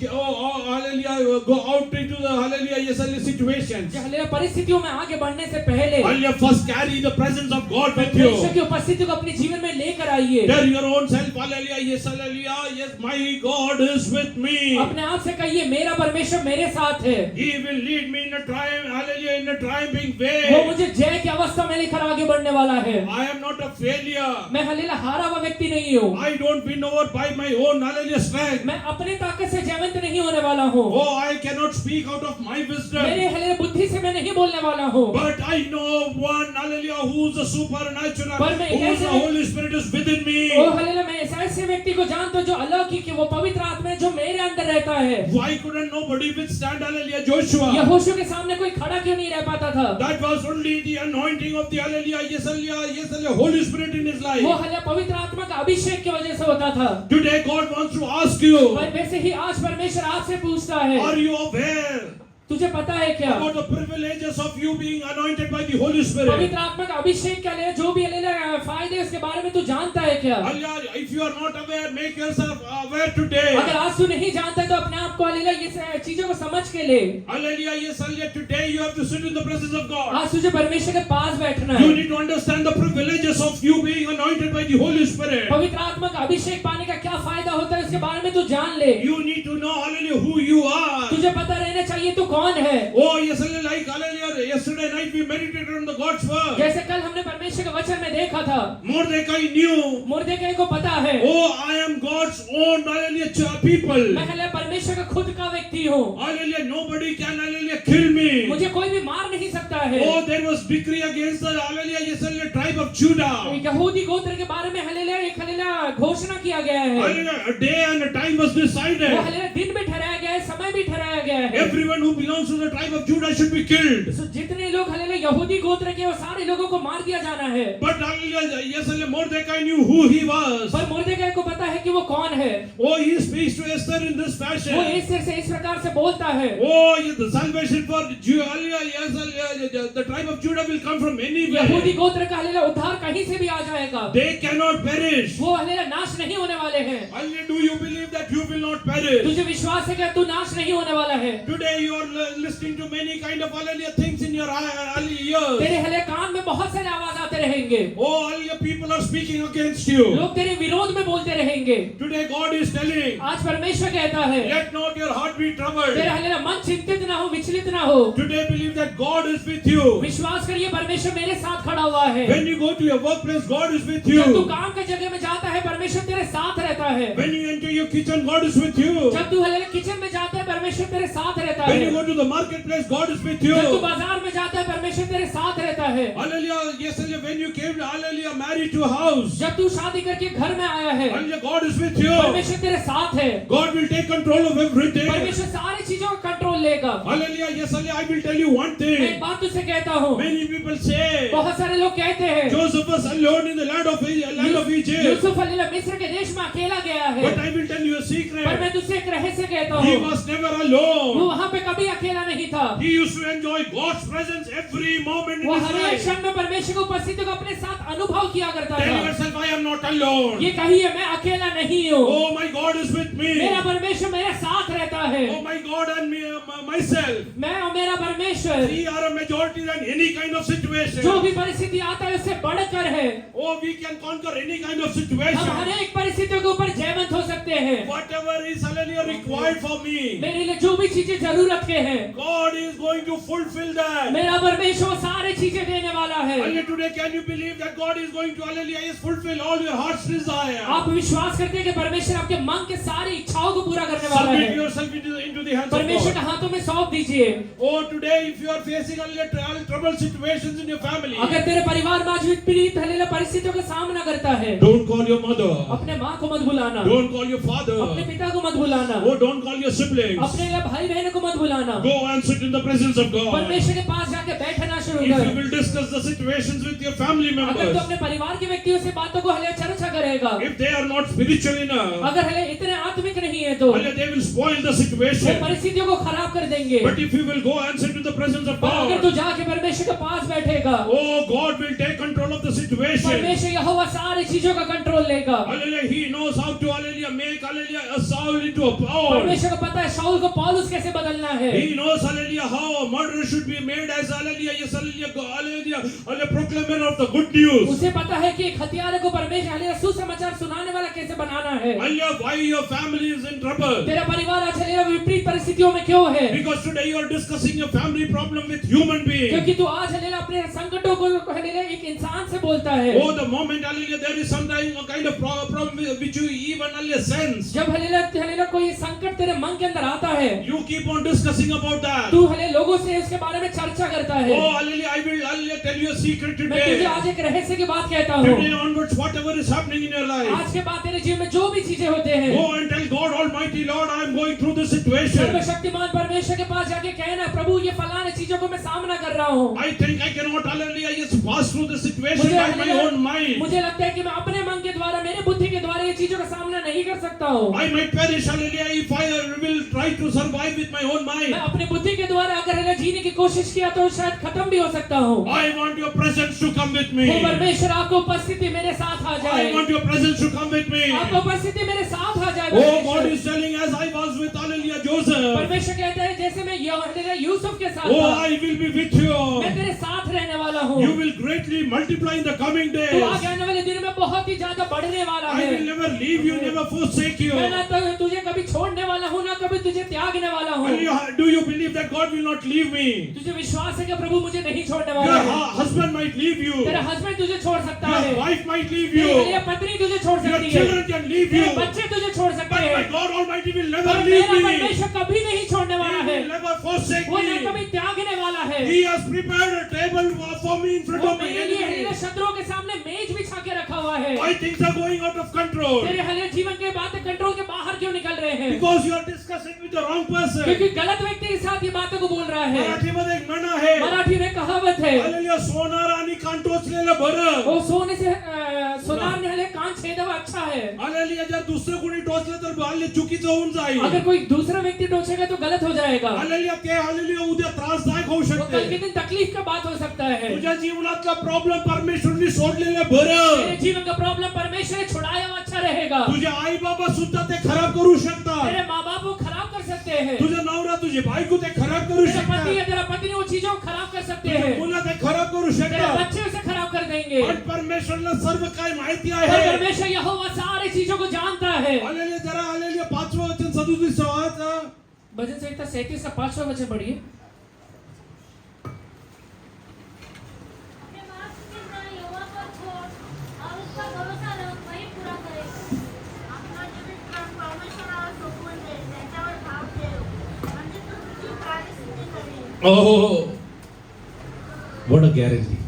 Hallelujah, go out into the Hallelujah, yes, Hallelujah, situations. Hallelujah परिस्थितियों में आगे बढ़ने से पहले Hallelujah! First carry the presence of God with you. परमेश्वर की उपस्थिति को अपने जीवन में लेकर आइए। Tell your own self, Hallelujah, yes, Hallelujah, yes, my God is with me. अपने आप से कहिए, मेरा परमेश्वर मेरे साथ है। He will lead me in a triumph, Hallelujah, in a triumphing वो way. मुझे जय की अवस्था में लेकर आगे बढ़ने वाला है। I am not a failure. मैं हालेलुया हारा हुआ व्यक्ति नहीं हूँ। I don't win over by my own, Hallelujah, strength. मैं अपने ताकत से जयवंत नहीं होने वाला हूँ। Oh, I cannot speak out of my wisdom. मेरे हालेलुया बुद्धि से मैं नहीं बोलने वाला हूँ। But I know one, Hallelujah, who's a supernatural, पर मैं एक who's the ऐसे- Holy Spirit is within me. Oh hallelujah मैं ऐसे व्यक्ति को जानता हूँ जो अलौकिक है, वो पवित्र आत्मा है जो मेरे अंदर रहता है। Why couldn't nobody withstand, Hallelujah, Joshua? यहोशू के सामने कोई खड़ा क्यों नहीं रह पाता था? That was only the anointing of the Hallelujah, yes, Hallelujah, yes, Hallelujah, Holy Spirit in his वो life. हालेलुया पवित्र आत्मा का अभिषेक की वजह से होता था। Today God wants to ask you, पर वैसे ही आज परमेश्वर आपसे पूछता है, are you aware तुझे पता है क्या about the privileges of you being anointed by the Holy Spirit? पवित्र आत्मा का अभिषेक क्या ले जो भी हालेलुया फायदे उसके बारे में तू जानता है क्या? Hallelujah, if you are not aware, make yourself aware today. अगर आज तू नहीं जानता तो अपने आप को हालेलुया ये चीजों को समझ के ले। Hallelujah, yes, Hallelujah, today you have to sit in the presence of God. आज तुझे परमेश्वर के पास बैठना You है। need to understand the privileges of you being anointed by the Holy Spirit. पवित्र आत्मा का अभिषेक पाने का क्या फायदा होता है उसके बारे में तू जान ले। You need to know, Hallelujah, who you are. तुझे पता रहना चाहिए तू कौन है। Oh, yes, Hallelujah, like Hallelujah, yesterday night we meditated on the God's word. जैसे कल हमने परमेश्वर के वचन में देखा था, Mordecai knew, मुर्देकै को पता है oh, I am God's own, Hallelujah, people. मैं हालेलुया परमेश्वर का खुद का व्यक्ति हूँ। Hallelujah, nobody can, Hallelujah, kill me. मुझे कोई भी मार नहीं सकता है। Oh, there was decree against the, Hallelujah, yes, Hallelujah, tribe of Judah. यहूदी गोत्र के बारे में हालेलुया एक हालेलुया घोषणा किया गया है। Hallelujah, a day and a time was decided. वो हालेलुया दिन भी ठहराया गया है, समय भी ठहराया गया है। Everyone who belongs to the tribe of Judah should be killed. So, जितने लोग हालेलुया यहूदी गोत्र के वो सारे लोगों को मार दिया जाना है। But Hallelujah, yes, Hallelujah, Mordecai knew who he was. पर मुर्देकै को पता है कि वो कौन है। Oh, he speaks to Esther in this वो fashion. ऐसे से इस प्रकार से बोलता है, Oh, yes, the salvation for Hallelujah, yes, Hallelujah, the tribe of Judah will come from यहूदी anywhere. गोत्र का हालेलुया उद्धार कहीं से भी आ जाएगा। They cannot perish. वो हालेलुया नाश नहीं होने वाले हैं। Hallelujah, do you believe that you will not perish? तुझे विश्वास है कि तू नाश नहीं होने वाला है। Today you are listening to many kind of Hallelujah things in your ears. तेरे हालेलुया कान में बहुत सारे आवाज आते रहेंगे। Oh, Hallelujah, people are speaking against you. लोग तेरे विरोध में बोलते रहेंगे। Today God is telling, आज परमेश्वर कहता है, let not your heart be troubled. तेरा हालेलुया मन चिंतित ना हो, विचलित ना हो। Today believe that God is with you. विश्वास करिए परमेश्वर मेरे साथ खड़ा हुआ है। When you go to your workplace, God is with जब तू you. काम के जगह में जाता है परमेश्वर तेरे साथ रहता है। When you enter your kitchen, God is with you. जब तू हालेलुया किचन में जाता है परमेश्वर तेरे साथ रहता When है। you go to the marketplace, God is with जब तू you. बाजार में जाता है परमेश्वर तेरे साथ रहता है। Hallelujah, yes, Hallelujah, when you came, Hallelujah, married to a house, जब तू शादी करके घर में आया है Hallelujah, God is with you. परमेश्वर तेरे साथ है। God will take control of everything. परमेश्वर सारी चीजों का कंट्रोल लेगा। Hallelujah. Yes, hallelujah. I will tell you one मैं एक thing. बात तुझसे कहता हूँ, Many people say बहुत सारे लोग कहते हैं Joseph was alone in the land of Egypt. Yusuf hallelujah मिस्र के देश में अकेला गया है। But I will tell you a पर secret. मैं तुझसे एक रहस्य कहता He हूँ, was never वो alone. वहाँ पे कभी अकेला नहीं था। He used to enjoy God's presence every moment in वो his हर एक life. क्षण में परमेश्वर की उपस्थिति को अपने साथ अनुभव किया करता Tell था। yourself, I am not alone. ये कहिए, मैं अकेला नहीं हूँ, Oh, my God is with me. मेरा परमेश्वर मेरे साथ रहता है। Oh, my God and me, myself. मैं और मेरा परमेश्वर We are a majority in any kind of situation. जो भी परिस्थिति आता है उससे बढ़कर है। Oh, we can conquer any kind of हम हर situation. एक परिस्थितियों के ऊपर जयवंत हो सकते हैं। Whatever is hallelujah required for me, मेरे लिए जो भी चीजें जरूरत के हैं, God is going to fulfill that. मेरा परमेश्वर सारी चीजें देने वाला है। Hallelujah, today can you believe that God is going to hallelujah is fulfill all your heart's desire? आप विश्वास करते हैं कि परमेश्वर आपके मन के सारी इच्छाओं को पूरा करने वाला Submit है। yourself into the hands of परमेश्वर के God. हाथों में सौंप दीजिए। Oh, today if you are facing hallelujah trouble situations in your family, अगर तेरे परिवार में आज विपरीत हालेलुया परिस्थितियों का सामना करता है, don't call your mother. अपने माँ को मत बुलाना, Don't call your father. अपने पिता को मत बुलाना, Oh, don't call your siblings. अपने भाई बहनों को मत बुलाना। Go and sit in the presence of God. परमेश्वर के पास जाके बैठना शुरू If you कर। will discuss the situations with your family अगर members, तो अपने परिवार के व्यक्तियों से बातों को हले चर्चा करेगा, if they are not spiritual enough, अगर हले इतने आत्मिक नहीं है तो hallelujah, they will spoil the वो situation. परिस्थितियों को खराब कर देंगे। But if you will go and sit in the presence of पर अगर तू God, जाके परमेश्वर के पास बैठेगा, oh, God will take control of the situation. परमेश्वर यहोवा सारी चीजों का कंट्रोल लेगा। Hallelujah, He knows how to hallelujah make hallelujah a Saul into a Paul. परमेश्वर को पता है शाऊल को पौलुस कैसे बदलना है। He knows hallelujah how a murderer should be made as hallelujah yes hallelujah hallelujah proclaimer of the good news. उसे पता है कि एक हत्यारे को परमेश्वर हालेलुया सुसमाचार सुनाने वाला कैसे बनाना है। Hallelujah, why your family is in trouble? तेरा परिवार आज हालेलुया विपरीत परिस्थितियों में क्यों है? Because today you are discussing your family problem with human beings. क्योंकि तू आज हालेलुया अपने संकटों को हालेलुया एक इंसान से बोलता है। Oh, the moment hallelujah there is sometimes a kind of problem which you even hallelujah sense. जब हालेलुया कोई संकट तेरे मन के अंदर आता है, You keep on discussing about that. तू हालेलुया लोगों से उसके बारे में चर्चा करता है। Oh, hallelujah, I will hallelujah tell you a secret मैं तुझे today. आज एक रहस्य की बात कहता हूँ। Today onwards, whatever is happening in your life, आज के बाद तेरे जीवन में जो भी चीजें होते हैं, go and tell God Almighty Lord, I am going through this situation. सर्वशक्तिमान परमेश्वर के पास जाके कहना, प्रभु ये फलाने चीजों को मैं सामना कर रहा हूँ। I think I cannot hallelujah just pass through this situation by my own mind. मुझे लगता है कि मैं अपने मन के द्वारा, मेरे बुद्धि के द्वारा ये चीजों का सामना नहीं कर सकता हूँ। I might perish hallelujah if I will try to survive with my own mind. मैं अपने बुद्धि के द्वारा अगर हालेलुया जीने की कोशिश किया तो शायद खत्म भी हो सकता हूँ। I want your presence to come with me. हे परमेश्वर, आपको उपस्थिति मेरे साथ आ जाए। I want your presence to come with me. आपको उपस्थिति मेरे साथ आ जाए। Oh, God परमेश्वर। is telling as I was with hallelujah Joseph. परमेश्वर कहता है जैसे मैं हालेलुया यूसुफ के साथ Oh, था, I will be with you. मैं तेरे साथ रहने वाला हूँ। You will greatly multiply in the coming तू days. आगे आने वाले दिन में बहुत ही ज्यादा बढ़ने वाला I है। will never leave you, never forsake you. मैं ना तो तुझे कभी छोड़ने वाला हूँ, ना कभी तुझे त्यागने वाला हूँ। Do you believe that God will not leave me? तुझे विश्वास है कि प्रभु मुझे नहीं छोड़ने वाला Your है। husband might leave you. तेरा हस्बैंड तुझे छोड़ सकता है, Your wife might leave तेरी you. हालेलुया पत्नी तुझे छोड़ Your सकती है, children can leave तेरे you. बच्चे तुझे छोड़ सकते But my हैं, God Almighty will never पर leave मेरा me. परमेश्वर कभी नहीं छोड़ने He वाला है। will never forsake वो न me. कभी त्यागने वाला है। He has prepared a table for me in front वो of my मेरे लिए हालेलुया enemies. शत्रुओं के सामने मेज बिछा के रखा हुआ है। Why things are going out of control? तेरे हालेलुया जीवन के बातें कंट्रोल के बाहर क्यों निकल रहे हैं? Because you are discussing with the wrong person. क्योंकि गलत व्यक्ति के साथ ये बातों को बोल रहा है। मराठीमध्ये एक म्हणा आहे. मराठी में कहावत है, हालेलुया सोनार आणि कान टोचलेलं बरं. वो सोने से सोनार ने हालेलुया कान छेदावा अच्छा है। हालेलुया जर दुसरं कोणी टोचलं तर बाल्य चुकीचं होऊन जाईल. अगर कोई दूसरा व्यक्ति टोचेगा तो गलत हो जाएगा। हालेलुया ते हालेलुया उद्या त्रासदायक होऊ वो कल के शकते. दिन तकलीफ का बात हो सकता है। तुझ्या जीवनातला प्रॉब्लेम परमेश्वरने सोडलेलं तेरे बरं. जीवन का प्रॉब्लम परमेश्वर ने छुड़ाया हुआ अच्छा रहेगा। तुझे आई बाबा सुद्धा ते खराब करू शकतात. तेरे माँ बाप को खराब कर सकते हैं, तुझा नवरा तुझी बायको ते खराब करू तेरा पति या शकतात. तेरा पत्नी वो चीजों को खराब कर सकते तुझी हैं, मुलं ते खराब करू तेरे शकतात. बच्चे उसे खराब कर देंगे। पण परमेश्वरला सर्व काय माहिती पर आहे. परमेश्वर यहोवा सारी चीजों को जानता है। हालेलुया जरा हालेलुया 5वें वचन 37 भजन संहिता 37 का 5वां वचन पढ़िए। अपने मार्ग की तरह यहोवा पर छोड़ और उस पर भरोसा रख, वही पूरा करेगा। आपला जीवित प्राण परमेश्वरावर सोपवून दे, त्याच्यावर धाव ठेव, म्हणजे तू तुझी कार्यसिद्धी करेल. Oh, what a guarantee.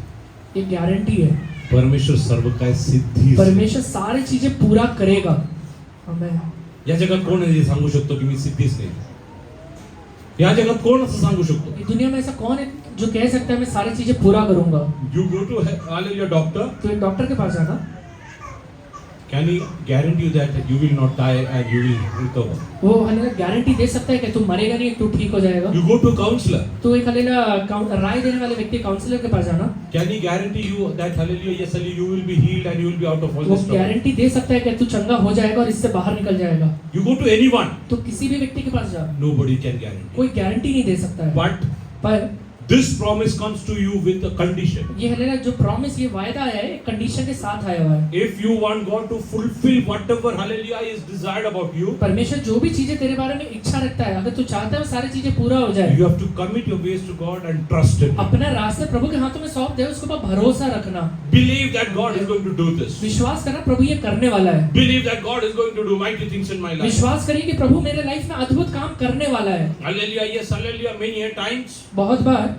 ये गारंटी है, परमेश्वर सर्व काय सिद्धी. परमेश्वर सारी चीजें पूरा करेगा। आमेन। या जगात कोण आहे जे सांगू शकतो की मी सिद्धीच नाही. या जगात कोण असं सांगू शकतो? ये दुनिया में ऐसा कौन है जो कह सकता है मैं सारी चीजें पूरा करूंगा? You go to hallelujah doctor, तो एक डॉक्टर के पास जाना, can he guarantee you that you will not die and you will recover? वो हालेलुया गारंटी दे सकता है कि तू मरेगा नहीं, तू ठीक हो जाएगा। You go to a counselor, तो एक हालेलुया राय देने वाले व्यक्ति काउंसलर के पास जाना, can he guarantee you that hallelujah yes hallelujah you will be healed and you will be out of all वो this trouble? गारंटी दे सकता है कि तू चंगा हो जाएगा और इससे बाहर निकल जाएगा। You go to anyone, तो किसी भी व्यक्ति के पास जा, nobody can guarantee. कोई गारंटी नहीं दे सकता है। But पर this promise comes to you with a condition. ये हालेलुया जो प्रॉमिस, ये वायदा है, कंडीशन के साथ आया हुआ है। If you want God to fulfill whatever hallelujah is desired about you, परमेश्वर जो भी चीजें तेरे बारे में इच्छा रखता है, अगर तू चाहता है वो सारी चीजें पूरा हो जाए, you have to commit your ways to God and trust Him. अपना रास्ते प्रभु के हाथों में सौंप दे, उसके ऊपर भरोसा रखना, Believe that God is going to do this. विश्वास करना प्रभु ये करने वाला है। Believe that God is going to do mighty things in my life. विश्वास करिए कि प्रभु मेरे लाइफ में अद्भुत काम करने वाला है। Hallelujah, yes, hallelujah. Many a times बहुत बार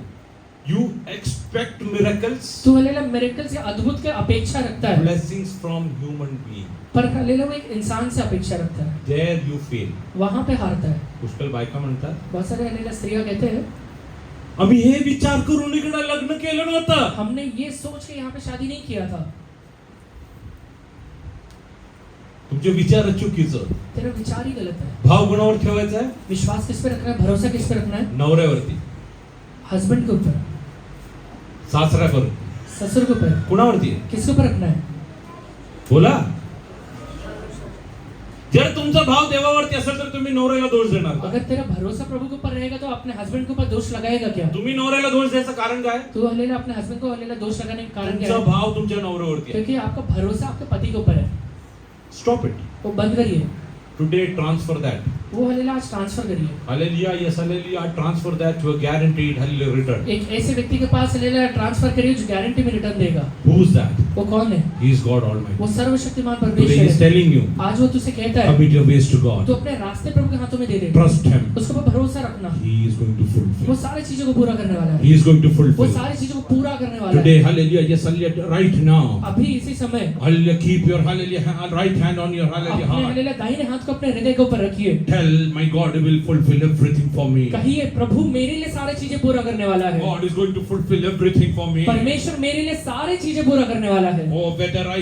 you expect miracles, तू हालेलुया मिरेकल से अद्भुत के अपेक्षा रखता है, blessings from human being. पर हालेलुया वो एक इंसान से अपेक्षा रखता है, There you fail. वहां पे हारता है। पुष्कळ बायका म्हणतात, बहुत सारे हालेलुया स्त्रियां कहते हैं आम्ही हे विचार करून इकडे लग्न केलं नव्हतं. हमने ये सोच के यहाँ पे शादी नहीं किया था। तुमचे विचार चुकीचं. तेरा विचार ही गलत है। भाव गुणावर ठेवायचा आहे, विश्वास किस पे रखना है, भरोसा किस पे रखना है? नवऱ्यावरती, हस्बैंड के ऊपर, सासऱ्यावर, ससुर के ऊपर, कुणावरती? किसके ऊपर रखना है? बोला. जर तुमचा भाव देवावरती असेल तर तुम्ही नवऱ्याला दोष देणार का? अगर तेरा भरोसा प्रभु के ऊपर रहेगा तो अपने हस्बैंड के ऊपर दोष लगाएगा क्या? तुम्ही नवऱ्याला दोष द्यायचं कारण काय? तू हालेलुया अपने हस्बैंड को हालेलुया दोष लगाने का कारण क्या तुमचा है? भाव तुमच्या नवऱ्यावरती आहे. क्योंकि आपका भरोसा आपके पति के ऊपर है। Stop it. वो बंद करिए, टुडे ट्रांसफर दैट. वो हालेलुया आज ट्रांसफर करिए। Hallelujah, yes hallelujah, transfer that to a guaranteed hallelujah return. एक ऐसे व्यक्ति के पास हालेलुया ट्रांसफर करिए जो गारंटी में रिटर्न देगा। Who is that? वो कौन है? He is God Almighty. वो सर्वशक्तिमान टुडे परमेश्वर ही इज है। टेलिंग यू, आज वो तुझसे कहता है commit your ways to God. तो अपने रास्ते प्रभु के हाथों में दे दे, ट्रस्ट हिम. उसके ऊपर भरोसा रखना। ही इज गोइंग टू वो फुलफिल. सारी चीजों को पूरा करने वाला है। ही इज गोइंग टू वो फुलफिल. सारी चीजों को पूरा करने वाला टुडे है। Hallelujah, yes hallelujah, right now. अभी इसी समय Hallelujah, keep your hallelujah right hand on your hallelujah अपने heart. हालेलुया दाहिने हाथ को अपने हृदय के ऊपर रखिए। Tell my God will fulfill everything for me. कहिए प्रभु मेरे लिए सारी चीजें पूरा करने वाला है। God is going to fulfill everything for me. परमेश्वर मेरे लिए सारी चीजें पूरा करने वाला है। Oh, whether I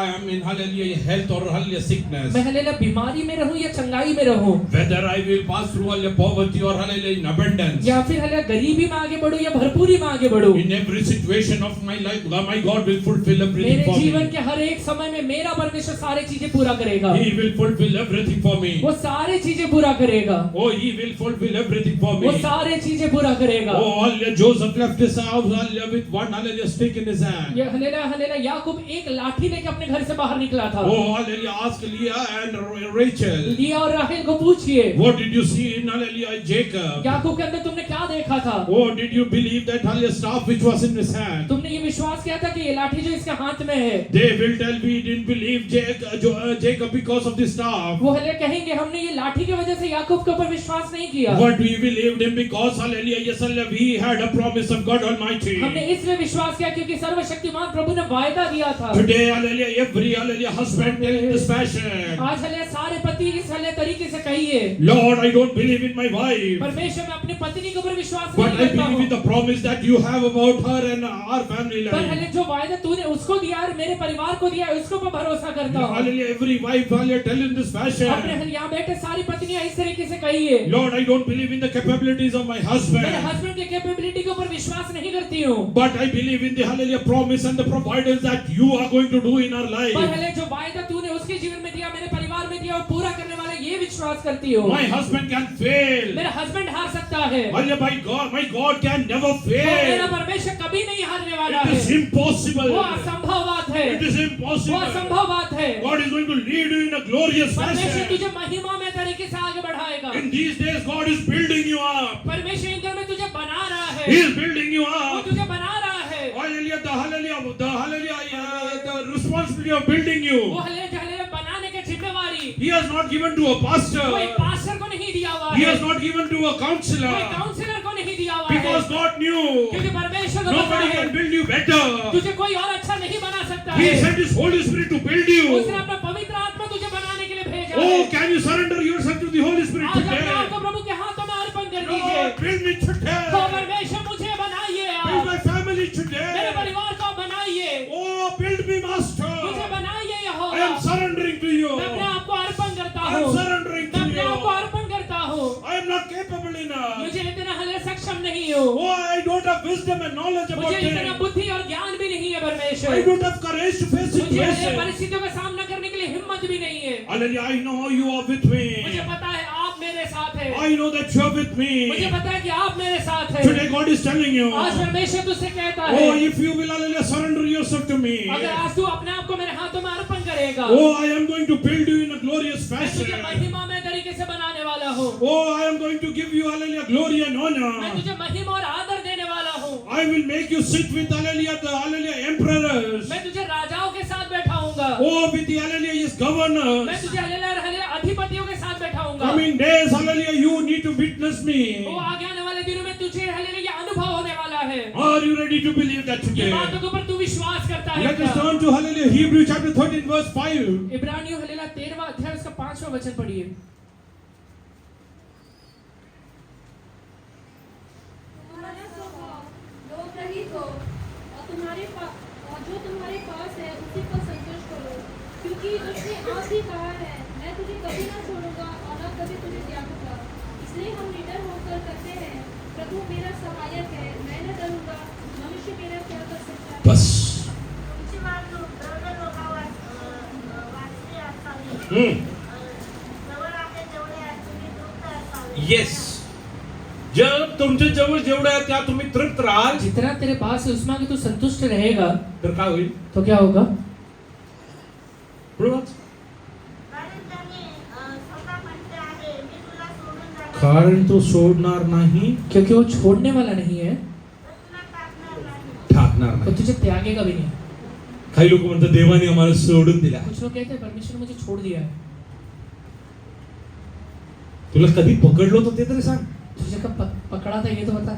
am in hallelujah health or hallelujah sickness. मैं हालेलुया बीमारी में रहूं या चंगाई में रहूं, Whether I will pass through hallelujah poverty or hallelujah in abundance. या फिर हालेलुया गरीबी में आगे बढ़ूं या भरपूरी में आगे बढ़ूं, In every situation of my life, my God will fulfill everything मेरे for जीवन me. के हर एक समय में मेरा परमेश्वर सारी चीजें पूरा करेगा। He will fulfill everything for me. वो सारी चीजें पूरा करेगा। Oh, He will fulfill everything for वो me. सारी चीजें पूरा करेगा। Oh, hallelujah, Joseph left his house hallelujah with one hallelujah stick in his hand. ये हालेलुया हालेलुया याकूब एक लाठी लेके अपने घर से बाहर निकला था। Oh, hallelujah, ask Leah and Rachel. लिया और राहेल को पूछिए, What did you see in hallelujah Jacob? याकूब के अंदर तुमने क्या देखा था? Oh, did you believe that hallelujah staff which was in his hand? तुमने ये विश्वास किया था कि ये लाठी जो इसके हाथ में है, They will tell we didn't believe Jacob because of the staff. वो हले कहेंगे हमने ये लाठी की वजह से याकूब के ऊपर विश्वास नहीं किया, But we believed him because hallelujah, yes hallelujah, we had a promise of God Almighty. हमने इसलिए विश्वास किया क्योंकि सर्वशक्तिमान प्रभु ने वायदा दिया था। Today hallelujah, every hallelujah husband tell in this fashion. आज हले सारे पति इस हले तरीके से कहिए, Lord, I don't believe in my wife. परमेश्वर मैं अपनी पत्नी के ऊपर विश्वास But नहीं I करता believe in हूँ, the promise that you have about her and our family पर life. हले जो वायदा तूने उसको दिया और मेरे परिवार को दिया है उसके ऊपर भरोसा करता हूँ। Hallelujah, every wife hallelujah tell in this अपने fashion. यहाँ बैठे सारी पत्नियां इस तरीके से कहिए, Lord, I don't believe in the capabilities of my मेरे husband. हस्बैंड की कैपेबिलिटी के ऊपर विश्वास नहीं करती हूँ, But I believe in the hallelujah promise and the providence that you are going to do in our पर life. हले जो वायदा तूने उसके जीवन में दिया, मेरे परिवार में दिया, वो पूरा करने वाला ये विश्वास करती हूँ। My husband can fail. मेरा हस्बैंड हार सकता है, Hallelujah, my God can never और मेरा fail. परमेश्वर कभी नहीं हारने वाला It है। is impossible. वो असंभव बात है, It is वो impossible. असंभव बात है। God is going to lead you in a glorious परमेश्वर fashion. तुझे महिमा में तरीके से आगे बढ़ाएगा। In these days, God is building you up. परमेश्वर इन दिनों में तुझे बना रहा है, He is building you वो up. तुझे बना रहा है। The responsibility of building वो you. हले हले बनाने की जिम्मेवारी He has not given to a वो एक pastor. पास्टर को नहीं दिया हुआ He है, has not given to a वो counselor. एक काउंसलर को नहीं दिया हुआ है, Because God knew क्योंकि परमेश्वर को पता nobody है can build you better. तुझे कोई और अच्छा नहीं बना सकता He है। sent His Holy Spirit to build उसने you. अपना पवित्र आत्मा तुझे बनाने के लिए भेजा Oh, है। can you surrender yourself to the Holy Spirit आज अपने आप today? को प्रभु के हाथों में अर्पण कर Lord, build me हो today. परमेश्वर मुझे बनाइए Build आप, my family मेरे today. परिवार को बनाइए, Oh, build me, मुझे Master. बनाइए I Jehovah. am surrendering to you. मैं अपने आप को अर्पण करता I am हूँ, surrendering मैं to अपने आप को you. अर्पण करता हूँ। I am not capable enough. मुझे इतना हले सक्षम नहीं हूँ, Oh, I don't have wisdom and knowledge about मुझे इतना it. बुद्धि और ज्ञान भी नहीं है I परमेश्वर, don't have courage to face मुझे हले situations. परिस्थितियों का सामना करने के लिए हिम्मत भी नहीं है। Hallelujah, I know you are with मुझे me. पता है आप मेरे साथ हैं, I know that you are with मुझे me. पता है कि आप मेरे साथ हैं। Today God is telling you, आज परमेश्वर तुझसे कहता oh, है, if you will, hallelujah, surrender yourself to me. अगर आज तू अपने आप को मेरे हाथों में अर्पण करेगा, Oh, I am going to build you in a glorious मैं तुझे fashion. महिमामय तरीके से बनाने वाला हूँ, Oh, I am going to give you, hallelujah, glory and मैं honor. तुझे महिमा और आदर देने वाला हूँ, I will make you sit with, hallelujah, the, hallelujah, emperors. मैं तुझे राजाओं के साथ बैठाऊंगा, Oh, with the, hallelujah, yes, मैं governors. तुझे हल्लेलुया अधिपतियों के साथ बैठाऊंगा। Coming days, hallelujah, you need to witness me. वो आगे आने वाले दिनों में तुझे हल्लेलुया अनुभव होने वाला है। Are you ready to believe that ये today? बातों के ऊपर तू विश्वास करता है Let us क्या? turn to, hallelujah, Hebrews chapter 13, verse 5. इब्रानियों हल्लेलुया 13वां अध्याय उसका 5वां वचन पढ़िए। तुम्हारा स्वभाव लोभ रहित हो और जो तुम्हारे पास है उसी को संतुष्ट करो, क्योंकि उसने आप ही कहा है, मैं तुझे कभी ना छोड़ूंगा और न कभी तुझे त्यागूंगा। इसलिए हम निडर होकर करते हैं, प्रभु मेरा सहायक है, मैं न डरूंगा, मनुष्य मेरा क्या कर सकता है। बस. तुमची बाजू दररोज वाचली असावी. जवळ आहे जेवढे आहे तुम्ही तृप्त असावे. Yes. जब तुमच्या जवळ जेवढं आहे त्या तुम्ही तृप्त राहाल जितना तेरे पास है उसमें अगर तू संतुष्ट रहेगा तर काय होईल? तो क्या होगा? पुढे वाच. कारण त्याने स्वतः म्हणते आहे, मी तुला सोडून जाणार कारण तो सोडणार नाही, क्योंकि वो छोड़ने वाला नहीं है, तर तुला टाकणार नाही. ठाकणार तो नाही. तुझे त्यागेगा भी नहीं। काही लोक म्हणतात देवाने आम्हाला सोडून दिला. कुछ लोग कहते हैं परमेश्वर ने मुझे छोड़ दिया है। तुला कधी पकडलो होतं ते तरी सांग. तुझे कब पकड़ा था ये तो बता,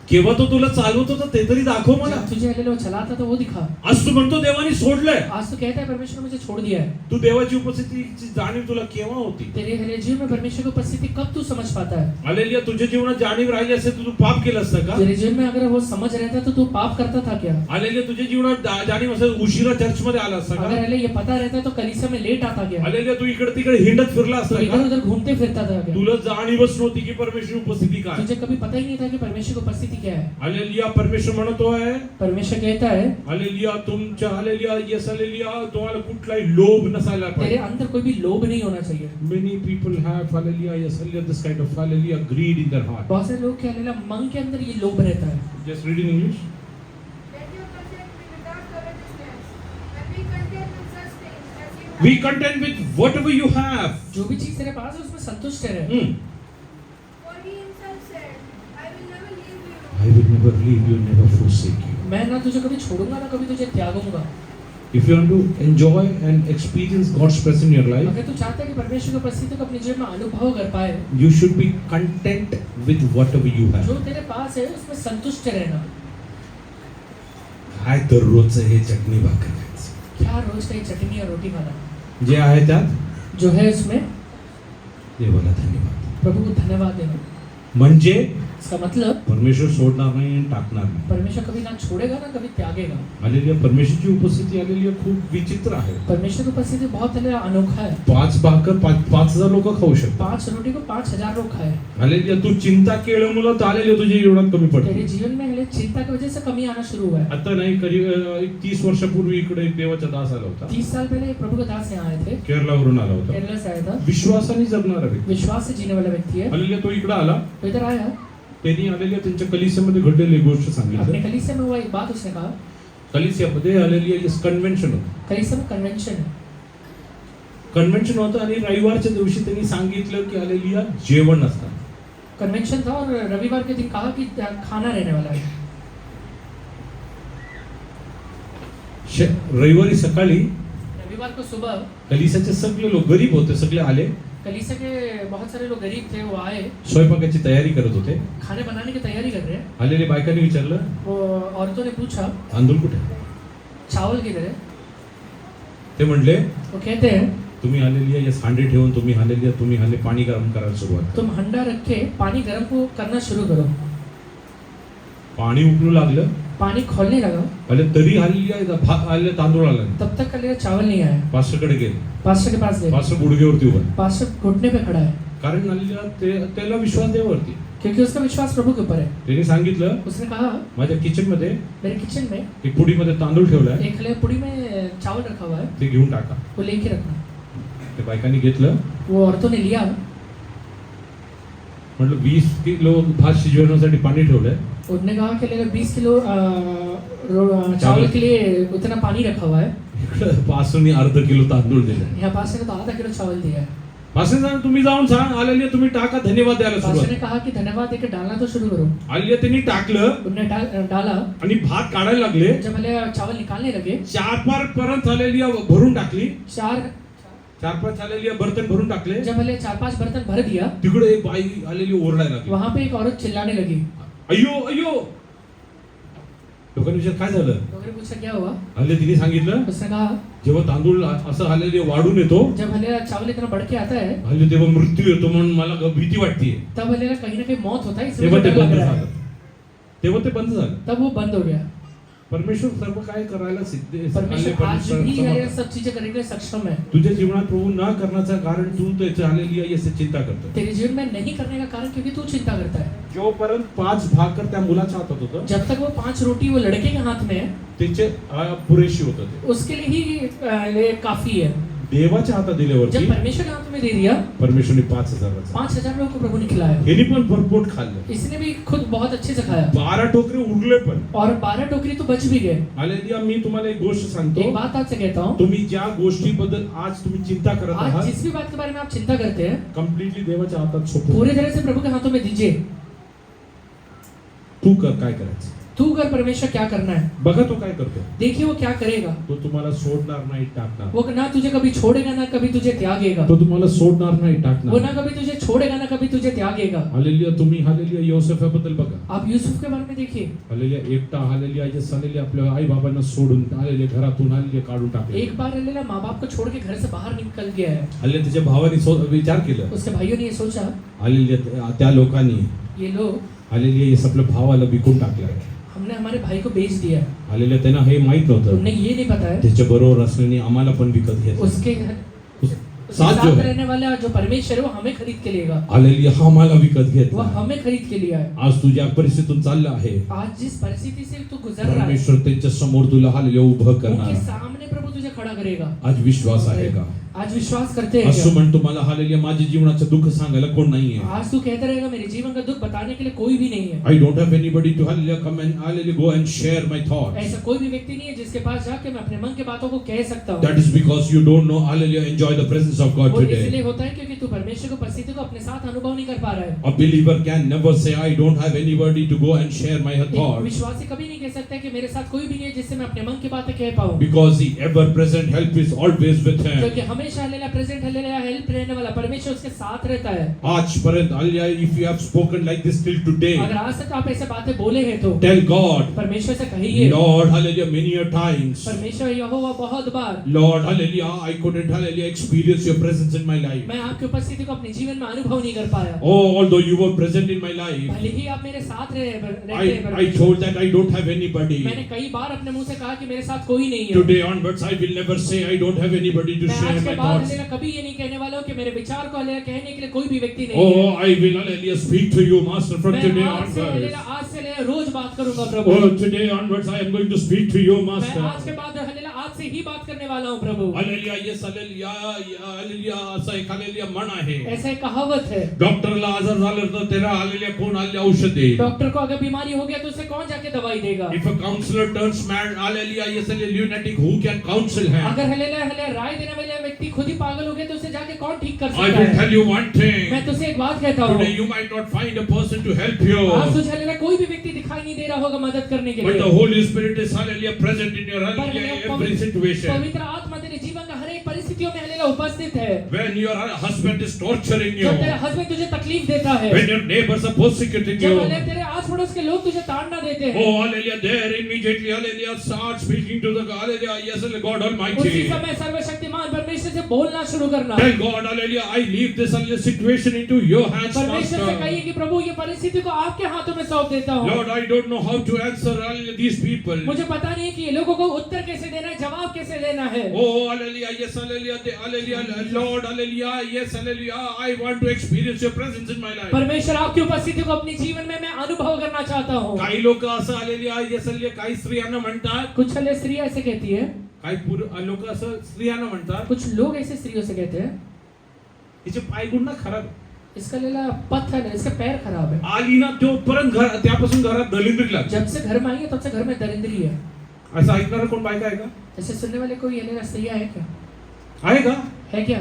केव्हा तो तुला चालवत होता ते तरी दाखव मला. जब तुझे हल्लेलुया चलाता तो वो दिखा। आज तू म्हणतो देवाने सोडलंय. आज तो कहता है परमेश्वर ने मुझे छोड़ दिया है। तू देवाची उपस्थितीची जाणीव तुला केव्हा होती? तेरे हले जीवन में परमेश्वर की उपस्थिति कब तू समझ पाता है? हालेलुया. तुझ्या जीवनात जाणीव राहिली असेल तर तू पाप केलं असतं का? तेरे जीवन में अगर वो समझ रहता तो तू पाप करता था क्या? हालेलुया. तुझ्या जीवनात जाणीव असेल उशिरा चर्च मध्ये आला असता अगर का? हले ये पता रहता तो कलीसिया में लेट आता क्या? हालेलुया. तू इकडे तिकडे हिंडत फिरला तो असता इधर का? उधर घूमते फिरता था क्या? तुला जाणीवच नव्हती की परमेश्वर उपस्थिती काय. तुझे कभी पता ही नहीं था कि परमेश्वर की उपस्थिति क्या है। हालेलुया. परमेश्वर म्हणतो आहे, परमेश्वर कहता है हालेलुया, तुमच्या हालेलुया, येस हालेलुया, तुम्हाला कुठलाही लोभ नसायला तेरे पाहिजे. अंदर कोई भी लोभ नहीं होना चाहिए। Many people have hallelujah, yes, hallelujah, this kind of hallelujah greed in their heart. बहुत सारे लोग क्या हल्लेलुया मन के अंदर ये लोभ रहता है। Just read in English. Let your content be without covetousness, and be content with such things as you have. Be content with whatever you have. जो भी चीज तेरे पास है उसमें संतुष्ट रहे। For he himself said, I will never leave you. I will never leave you, never forsake you. मैं ना तुझे कभी छोड़ूंगा ना कभी तुझे त्यागूंगा। If you want to enjoy and experience God's presence in your life, अगर तू चाहता है कि परमेश्वर की उपस्थिति को अपने जीवन में अनुभव कर पाए, you should be content with whatever you जो have. तेरे पास है उसमें संतुष्ट रहना। काय दररोजचं हे चटणी भाकर खायचं. क्या रोज का ये चटनी और रोटी खाना जे आहे त्यात जो है उसमें देवाला धन्यवाद. प्रभु को धन्यवाद देना। म्हणजे इसका मतलब परमेश्वर सोडणार नाही आणि टाकणार नाही. परमेश्वर कभी ना छोड़ेगा ना कभी त्यागेगा। हालेलुया. परमेश्वरची उपस्थिती आलेली खूप विचित्र आहे. परमेश्वर की उपस्थिति बहुत हल्लेलुया अनोखा है। 5 भाकर 5,000 लोक खाऊ शकतात. 5 रोटी को 5,000 लोग खाए। हालेलुया. तू चिंता केल्यामुळे आलेली तुझ्या जीवनात कमी तेरे पडते. जीवन में हल्ले चिंता की वजह से कमी आना शुरू हुआ है। आता नाही, करीब 30 वर्षापूर्वी इकडे एक देवाचा दास आला होता. 30 साल पहले एक प्रभु का दास यहाँ आए थे, केरलावरून आला होता. केरला से आया था, विश्वासाने जगणारा व्यक्ती. विश्वास से जीने वाला व्यक्ति है। हालेलुया. तो इकडे आला. तो इधर आया, त्यांनी आलेल्या त्यांच्या कलिसियामध्ये घडलेली गोष्ट अपने सांगितली. कलीसिया में हुआ एक बात उसने कहा। कलिसियामध्ये आलेली कन्व्हेन्शन होतं. कलीसिया में कन्वेंशन है, कन्व्हेन्शन होतं आणि रविवारच्या दिवशी त्यांनी सांगितलं की आलेली जेवण असतं. कन्वेंशन था और रविवार के दिन कहा कि खाना रहने वाला है। रविवारी सकाळी रविवार को सुबह कलिसियाचे सगळे लोक गरीब होते, सगळे आले. कलीसिया के बहुत सारे लोग गरीब थे, वो आए, स्वयंपाकाची तयारी करत होते. खाने बनाने की तैयारी कर रहे हैं। आलेल्या बायकांनी विचारलं, वो औरतों ने पूछा तांदूळ कुठे? चावल किधर है? ते म्हणले, वो कहते हैं तुम्ही तुम्ही हालेलुया या सांडे ठेवून तुम्ही हालेलुया तुम्ही हाले पाणी गरम करायला सुरुवात करा. तुम हंडा रख के पानी गर्म को करना शुरू करो. पाणी उकळू लागलं पानी खोलने लगा अरे तरी हालेलुया हालेलुया तांदूळ आला नाही. तब तक कलेला चावल नहीं आया. पास्टरकडे गेले. पास्टर के पास गए. पास्टर गुडघेवरती उभा. पास्टर घुटने पे खड़ा है कारण हालेलुया त्याला विश्वास देवावरती. क्योंकि उसका विश्वास प्रभु के ऊपर है. त्याने सांगितलं उसने कहा माझ्या किचन मध्ये मेरे किचन में एक पुडीमध्ये तांदूळ ठेवलाय एक खले पुड़ी में चावल रखा हुआ है, ते घेऊन टाका. वो लेके रखना. ते बायकांनी घेतलं. वो औरतों ने लिया. म्हटलं 20 किलो भात शिजवण्यासाठी पाणी ठेवलंय. उन्होंने कहा कि लेगा 20 किलो चावल के लिए उतना पानी रखा हुआ है. इकडं पासून अर्ध किलो तांदूळ दिले. यहाँ पास्टर ने तो आधा किलो चावल दिया है. पासून सांग तुम्ही जाऊन सांग हालेलुया तुम्ही टाका धन्यवाद द्यायला पास्टर ने सुरुवात. कहा कि धन्यवाद देकर डालना तो शुरू करो. हालेलुया त्यांनी टाकलं उन्होंने डाला. आणि भात काढायला लागले. जब हले चावल निकालने लगे 4-5 परत हालेलुया भरून टाकली. चार 4-5 हालेलुया बर्तन भरून टाकले. जब हले 4-5 बर्तन भर दिया तिकडे एक बाई हालेलुया ओरडायला लागली. वहां पे एक औरत चिल्लाने लगी. अय्यो अय्यो. लोकांनी विचार काय झालं. लोगों ने पूछा क्या हुआ. हालेलुया तिने सांगितलं उसने कहा जेव्हा तांदूळ असं हालेलुया वाढून येतो जब हले चावल इतना बढ़ के आता है हालेलुया तेव्हा मृत्यू येतो म्हणून मला भीती वाटते. तब हले कहीं ना कहीं मौत होता है, इसलिए तेव्हा ते मुझे डर बंद लग रहा झालं. है. तेव्हा ते बंद झालं. तब वो बंद हो गया. परमेश्वर सर्व काय करायला सिद्ध परमेश्वर आज भी ये सब चीजें करने के लिए सक्षम है. तुझ्या जीवनात प्रभू न करण्याचं कारण तू त्याचं हालेलुया याची चिंता करतो. तेरे जीवन में नहीं करने का कारण क्योंकि तू चिंता करता है. जोपर्यंत 5 भाकर त्या मुलाच्या हातात होतं जब तक वो 5 रोटी वो लड़के के हाथ में है त्याचे पुरेशी होतं ते. उसके लिए ही ये काफी है. देवाच्या हातात दिल्यावरती जब परमेश्वर के हाथ में दे दिया परमेश्वरने 5,000 5,000 लोगों को प्रभु ने खिलाया. हेनी पण भरपोट खाल्लं. इसने भी खुद बहुत अच्छे से खाया 12 टोकरे उरले पण. और 12 टोकरी तो बच भी गए. हालेलुया. मी तुम्हाला एक गोष्ट सांगतो. एक बात आपसे कहता हूँ, तुम्ही ज्या गोष्टीबद्दल आज तुम्ही चिंता करत आज आहात जिस भी बात के बारे में आप चिंता करते हैं कम्प्लीटली देवाच्या हातात सोपवून पूरी तरह से प्रभु के हाथों में दीजिए. तू कर काय करायचं. तू कर परमेश्वर क्या करना है. बघा तो काय करतो. देखिए वो क्या करेगा. तो तुम्हाला सोडणार नाही टाकणार. वो ना तुझे कभी छोड़ेगा ना कभी तुझे त्यागेगा. तो तुम्हाला सोडणार नाही वो टाकणार. ना कभी तुझे छोड़ेगा ना कभी तुझे त्यागेगा. हालेलुया. तुम्ही हालेलुया योसेफाबद्दल बघा. आप यूसुफ के बारे में देखिए. हालेलुया. एकटा हालेलुया हालेलुया आपल्या आई बाबांना सोडून हालेलुया घरातून हालेलुया काढून टाकले. एक बार अल्लाह माँ बाप को छोड़ के घर से बाहर निकल गया है. हालेलुया. त्याच्या भावाने विचार केलं. उसके भाइयों ने ये सोचा हालेलुया. त्या लोकांनी ये लोग हालेलुया हे आपल्या भावाला विकून टाकलं. हमने हमारे भाई को बेच दिया. हालेलुया. त्यांना हे माहित नव्हतं. उन्हें ये नहीं पता है त्याच्या बरोबर असल्याने आम्हाला पण विकत घेतलं. उसके साथ जो साथ है रहने वाला जो परमेश्वर है वो हमें खरीद के लेगा. हालेलुया. हा आम्हाला विकत वो घेतला. हमें खरीद के लिया है. आज तुझ्या परिस्थितीतून चालला आहे आज जिस परिस्थिति से तू गुजर रहा है परमेश्वर त्यांच्या समोर तुला हालेलुया उभं उनके करणार. सामने प्रभु तुझे खड़ा करेगा. आज विश्वास आहे का. आज विश्वास करते हैं असं क्या? म्हणतो मला हालेलुया माझ्या जीवनाचं दुःख सांगायला कोण नाहीये. आज तू कहते रहेगा मेरे जीवन का दुख बताने के लिए कोई भी नहीं है. I don't have anybody to hallelujah come and hallelujah go and share my thoughts. ऐसा कोई भी व्यक्ति नहीं है जिसके पास जाके मैं अपने मन की बातों को कह सकता हूँ. That is because you don't know hallelujah enjoy the presence of God वो today. इसलिए होता है क्योंकि तू परमेश्वर को परिस्थिति को अपने साथ अनुभव नहीं कर पा रहा है. A believer can never say I don't have anybody to go and share my एक thoughts विश्वासी कभी नहीं कह सकता कि मेरे साथ कोई भी नहीं है जिससे मैं अपने मन की बातें कह पाऊँ. because the ever present help is always with him. क्योंकि हमेशा हालेलुया प्रेजेंट हालेलुया हेल्प रहने वाला परमेश्वर उसके साथ रहता है. आज पर्यंत hallelujah if you have spoken like this till today अगर आज तक आप ऐसे बातें बोले हैं तो tell God परमेश्वर से कहिए Lord hallelujah many a times परमेश्वर यहोवा बहुत बार Lord hallelujah I couldn't hallelujah experience your presence in my life. मैं आपकी उपस्थिति को अपने जीवन में अनुभव नहीं कर पाया. Oh although you were present in my life भले ही आप मेरे साथ रहते हैं I परमेश्वर. told that I don't have anybody. मैंने कई बार अपने मुंह से कहा कि मेरे साथ कोई नहीं है. Today onwards I will never say I don't have anybody to मैं share आज my के बाद thoughts. हालेलुया कभी ये नहीं कहने वाला हूँ कि मेरे विचार को हालेलुया कहने के लिए कोई भी व्यक्ति नहीं है. Oh I will hallelujah speak to you master from मैं today आज से onwards. हालेलुया आज से ले रोज बात करूंगा प्रभु. Oh today onwards I am going to speak to you मैं आज के master. बाद हालेलुया आज से ही बात करने वाला हूँ प्रभु. Hallelujah yes hallelujah hallelujah असा एक hallelujah म्हण आहे. ऐसा एक कहावत है. डॉक्टरला आजार झाला तर त्याला hallelujah कोण हल्ले औषध देईल. डॉक्टर को अगर बीमारी हो गया तो उसे कौन जाके दवाई देगा. If a counselor turns mad hallelujah yes hallelujah lunatic who can counsel him? अगर हालेलुया हालेलुया राय देने वाला व्यक्ति खुद ही पागल हो गया तो उसे जाके कौन ठीक कर I सकता will है. tell you one thing. मैं तुझसे एक बात कहता हूँ. Today you might not find a person to help you. आज तुझे हालेलुया कोई भी व्यक्ति दिखाई नहीं दे रहा होगा मदद करने के But लिए. the Holy Spirit is hallelujah present in your पर hallelujah हालेलुया every situation. पवित्र आत्मा तेरे जीवन का हर एक परिस्थिति परिस्थितियों में हालेलुया उपस्थित है। When your husband is torturing you, जब तेरा हस्बैंड तुझे तकलीफ देता है, when your neighbors are persecuting जब you, हालेलुया तेरे आस पड़ोस के लोग तुझे ताड़ना देते हैं, oh hallelujah, there immediately hallelujah start speaking to the hallelujah, yes God उसी Almighty. समय सर्वशक्तिमान परमेश्वर से बोलना शुरू करना। Tell God hallelujah, I leave this hallelujah situation into your hands, परमेश्वर से कहिए Master. कि प्रभु ये परिस्थिति को आपके हाथों में सौंप देता हूँ। Lord, I don't know how to answer hallelujah these people. मुझे पता नहीं है कि ये लोगों को उत्तर कैसे देना है, जवाब कैसे देना है। Oh hallelujah, yes hallelujah, hallelujah, Lord hallelujah, yes hallelujah, I want to experience your presence in my life. परमेश्वर आपकी उपस्थिति को अपने जीवन में मैं अनुभव करना चाहता हूँ। काही लोक असं hallelujah, yes hallelujah, काही स्त्रियांना म्हणतात, कुछ हालेलुया स्त्रियां ऐसे कहती है, काही लोक असं स्त्रियांना म्हणतात, कुछ लोग ऐसे स्त्रियों से कहते हैं, हिचे पायगुण ना खराब आहे. इसका लेला पत्थर है, इसका पैर खराब है। आली ना तो परत घर त्यापासून घरात दलिंद्री लागली. जब से घर में आई है तब से घर में दरिद्री है। असं ऐकणारा कोण बायका आहे का? ऐसे सुनने वाले कोई ये स्त्रियां है क्या? आहे का? है क्या?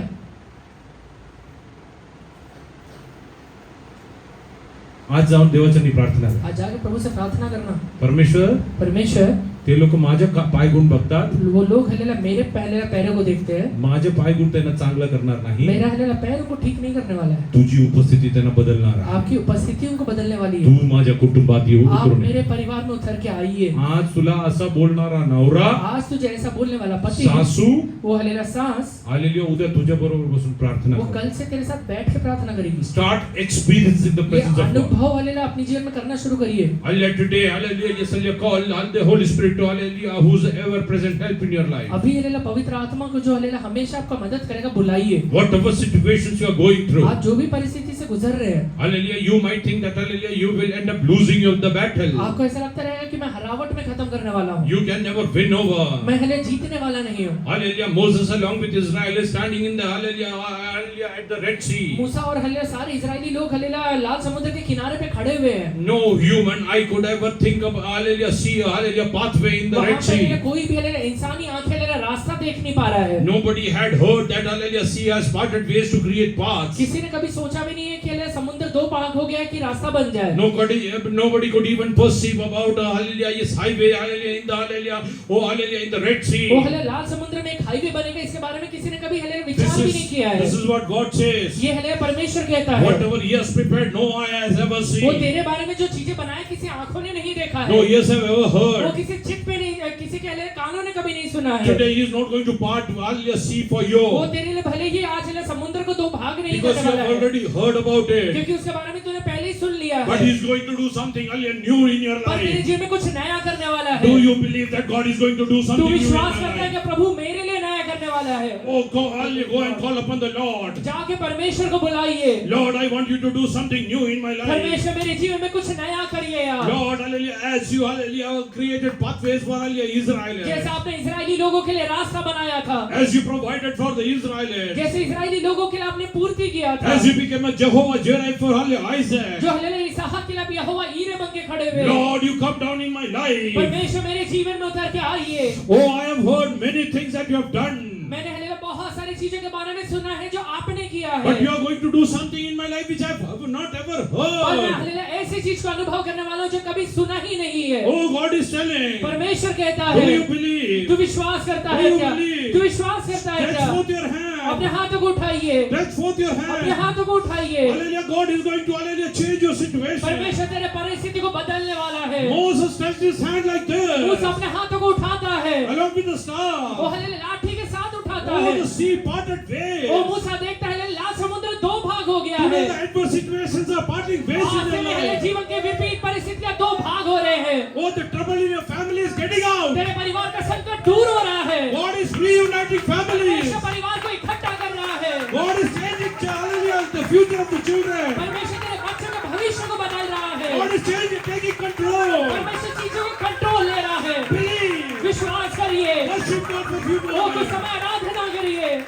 आज जाऊन देवाच्या प्रार्थना कर. आज जाके प्रभु से प्रार्थना करना। परमेश्वर परमेश्वर ते लोक माझे पायगुण बघतात, वो लोग हलेला मेरे पैरों को देखते हैं, माझे पायगुण त्यांना चांगलं करणार नाही. मेरा हलेला पैर को ठीक नहीं करने वाला है। तुझी उपस्थिती त्यांना बदलणार आहे. आपकी उपस्थिति उनको बदलने वाली तू है। माझ्या कुटुंबात येऊ आप करून मेरे परिवार में उतर के आइए। आज तुला असा बोलणारा नवरा, आज तुझे ऐसा बोलने वाला पति, सासू वो हलेला सास, आलेली उद्या तुझ्या बरोबर बसून प्रार्थना वो कर. कल से तेरे साथ बैठ के प्रार्थना करेगी। स्टार्ट एक्सपीरियंसिंग द ये प्रेजेंस ऑफ गॉड. अनुभव हलेला अपने जीवन में करना शुरू करिए। Hallelujah today, hallelujah, yes, hallelujah, call on the Holy Spirit to hallelujah, who's ever present help in your life. अभी हलेला पवित्र आत्मा को जो हलेला हमेशा आपका मदद करेगा, बुलाइए। Whatever situations you are going through, आप जो भी परिस्थिति से गुजर रहे हैं, hallelujah, you might think that hallelujah, you will end up losing the battle. आपको ऐसा लगता रहेगा कि मैं हरावट में खत्म करने वाला हूँ, You can never win over. मैं हले जीतने वाला नहीं हूँ। Hallelujah, Moses along with Israel is standing in the hallelujah at the Red Sea. मूसा और हलेला सारे इजरायली लोग हलेला लाल समुद्र के किनारे पे खड़े हुए हैं। No human eye could ever think of hallelujah, see a hallelujah pathway in the वहाँ Red पे हलेला Sea. कोई भी हलेला इंसानी आंखें हलेला रास्ता देख नहीं पा रहा है। Nobody had heard that hallelujah, sea has parted ways to create paths. किसी ने कभी सोचा भी नहीं है कि हलेला समुद्र दो भाग हो गया है कि रास्ता बन जाए। Nobody could even perceive about hallelujah, yes, highway, hallelujah, in the hallelujah, oh hallelujah, in the Red Sea. वो हलेला लाल समुद्र में एक हाईवे बनेगा, इसके बारे में किसी ने कभी हलेला विचार भी नहीं किया है। This is what God says. ये हलेला परमेश्वर कहता है, Whatever He has prepared, no eye has ever वो seen. तेरे बारे में जो चीजें बनाए किसी आंखों ने नहीं देखा है, No ears have ever वो heard. किसी चित पे नहीं, किसी के हलेला कानों ने कभी नहीं सुना है। Today He is not going to part hallelujah, sea for वो you, तेरे लिए भले ही आज हलेला समुद्र को दो भाग नहीं because करने you वाला have है, already heard about it. क्योंकि उसके बारे में तूने पहले ही सुन लिया But है। He is going to do something hallelujah, new in your पर तेरे life. जीवन में कुछ नया करने वाला है। Do you believe that God is going to do तू something new in विश्वास your करता है life? कि प्रभु मेरे लिए नया करने वाला है? Oh, hallelujah, go and call upon the Lord. जाके परमेश्वर को बुलाइए। Lord, I want you to do something new in my life. परमेश्वर मेरे जीवन में कुछ नया करिए यार। Lord, hallelujah, as you hallelujah created pathways for hallelujah Israel, जैसे आपने इजरायली लोगों के लिए रास्ता बनाया था, as you provided for the Israelites, जैसे इजरायली लोगों के लिए आपने पूर्ति किया था, as you became a Jehovah Jireh for hallelujah Isaac. जो हलेले इसहाक के लिए आप यहोवा ईरे बन के खड़े हुए। Lord, you come down in my life. परमेश्वर मेरे जीवन में उतर के आइए। Oh, I have heard many things that you have done, मैंने हलेले बहुत सारी चीजों के बारे में सुना है जो आपने किया but you है, are going to do something in my life which I have not ever और मैं heard. हलेले ऐसी चीज को अनुभव करने वाला हूँ जो कभी सुना ही नहीं है। Oh, God is telling. परमेश्वर कहता Do है, you believe? तू विश्वास करता Do है you क्या? believe? तू विश्वास करता है Stretch क्या? forth your अपने hand. हाथों को उठाइए, Stretch forth your अपने hand. हाथों को उठाइए। Hallelujah, God is going to hallelujah change your situation. परमेश्वर तेरे परिस्थिति को बदलने वाला है। Moses stretched his hand like Musa this, अपने हाथों को उठाता है, along with the वो staff. हलेले लाठी के साथ उठाता Oh, है। the sea parted ways. वो मूसा देखता है लाल समुद्र दो भाग हो गया है। Today the adverse situations are parting ways in आज your से हलेले life. जीवन के विपरीत परिस्थितियां दो भाग हो रहे हैं। Oh, the trouble in your family is getting out. तेरे परिवार का संकट दूर हो रहा है। God is reuniting families. परमेश्वर परिवार को इकट्ठा कर रहा है। God is changing hallelujah the future of the children. परमेश्वर तेरे बच्चों के भविष्य को बदल रहा है। God is changing, taking control. परमेश्वर चीजों को कंट्रोल ले रहा है। Believe. विश्वास करिए, Worship God for few वो कुछ moments. समय आराधना करिए।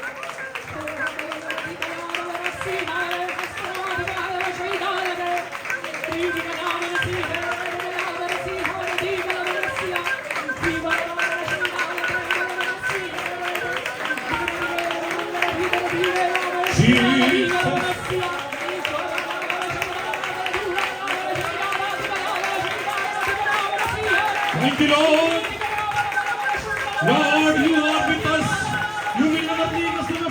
Thank you, Lord. Lord, you are with us. You will never leave us nor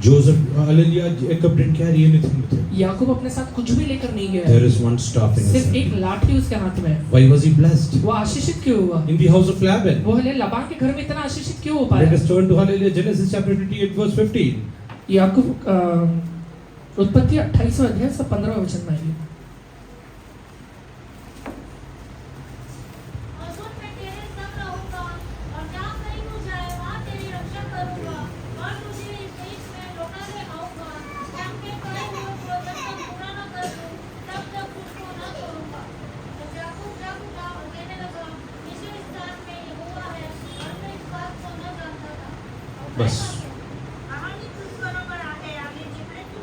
Joseph, hallelujah, Jacob didn't carry anything with him. याकूब अपने साथ कुछ भी लेकर नहीं गया There is one staff in his सिर्फ एक hand. लाठी उसके हाथ में है। Why was he blessed? वो आशीषित क्यों हुआ? In the house of Laban. वो हले लबान के घर में इतना आशीषित क्यों हो Let पाया? us turn to hallelujah, Genesis chapter 28 verse 15. याकूब उत्पत्ति 28वां अध्याय से 15वां वचन में आइए। और सुन, मैं तेरे संग रहूंगा और जहाँ कहीं तू जाए वहाँ तेरी रक्षा करूंगा और तुझे इस देश में लौटाने आऊंगा। जब मैं करे हुए को जब तक पूरा न कर दूं, तब तक उसको न छोड़ूंगा। तो याकूब जाग उठा और कहने लगा, इसी स्थान में यहोवा है और मैं इस बात को न जानता था। और मैं बस। कहानी तुझ बरोबर आहे आणि जिकडे तू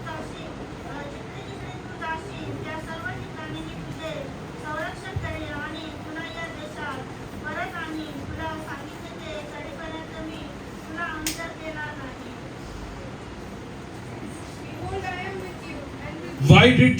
जाशील त्या सर्व ठिकाणी मी तुझे संरक्षण करेल आणि तुला या देशात परत आणीन. तुला सांगितले ते कडेपर्यंत मी तुला अंतर देणार नाही. Behold, I am with you, and will Why did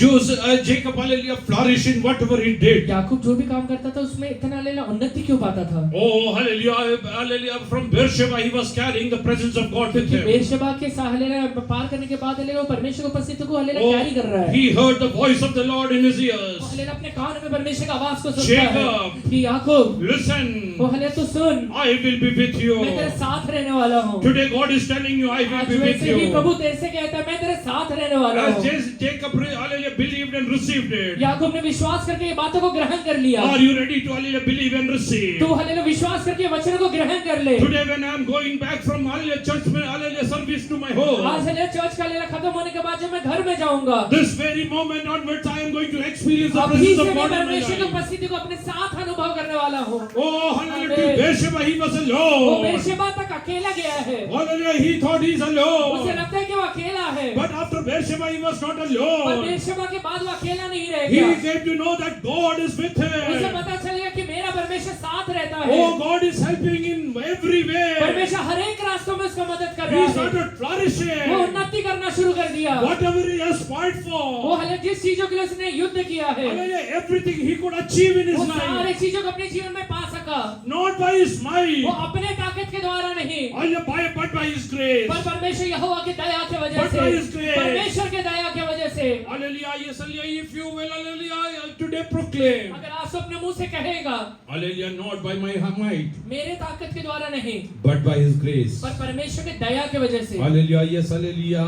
Jacob, hallelujah, flourish in whatever he did? याकूब जो भी काम करता था उसमें इतना हलेला उन्नति क्यों पाता था? Oh, hallelujah, hallelujah, from Beersheba he was carrying the presence of God with क्योंकि him. बेरशेबा के हलेला पार करने के बाद हलेला वो परमेश्वर की उपस्थिति को हलेला कैरी कर रहा Oh, है। he heard the voice of the Lord in his वो ears. हलेला अपने कान में परमेश्वर की आवाज को सुनता है Jacob, कि याकूब listen, वो हले तू सुन, I will be with you. मैं तेरे साथ रहने वाला हूँ। Today God is telling you, I will आज be with वैसे ही you. प्रभु तेरे से कहता है मैं तेरे साथ रहने वाला As हूँ। Jacob, hallelujah, believed and received it. याकूब ने विश्वास करके ये बातों को ग्रहण कर लिया। Are you ready to, hallelujah, believe and receive? तू हलेला विश्वास करके वचन को ग्रहण कर ले। Today when I am going back from, hallelujah, church, hallelujah, service to my आज home, हलेला चर्च का हलेला खत्म होने के बाद जब मैं घर में जाऊंगा, this very moment onwards I am going to experience the अभी presence से of मैं God in my परमेश्वर की life. उपस्थिति को अपने साथ अनुभव करने वाला हूँ। Oh, hallelujah, to Amen. Beersheba he was वो alone. बेरशेबा तक अकेला गया है। Hallelujah, he thought he's उसे alone. लगता है कि वो अकेला है, But after Beersheba he was not पर alone. बेरशेबा के बाद वो अकेला नहीं रह He गया। came to know that God is with उसे him. पता चल गया कि मेरा परमेश्वर साथ रहता है। Oh, God is helping in every way. परमेश्वर हर एक रास्तों में उसका मदद कर He रहा है। started वो flourishing. उन्नति करना शुरू कर दिया। Whatever he has fought वो for, हले जिस चीजों के लिए उसने युद्ध किया है, hallelujah, everything he could achieve in वो his सारे life. चीजों को अपने जीवन में पा सका। Not by his वो might, अपने ताकत के द्वारा नहीं, hallelujah, but by his grace. पर परमेश्वर यहोवा की दया के वजह But से, by His grace. परमेश्वर के दया के वजह से। Hallelujah, yes, hallelujah, if you will, hallelujah, today proclaim. अगर आप अपने मुंह से कहेगा, Hallelujah, not by my might, मेरे ताकत के द्वारा नहीं, but by his grace. पर परमेश्वर की दया के वजह से। Hallelujah, yes, hallelujah,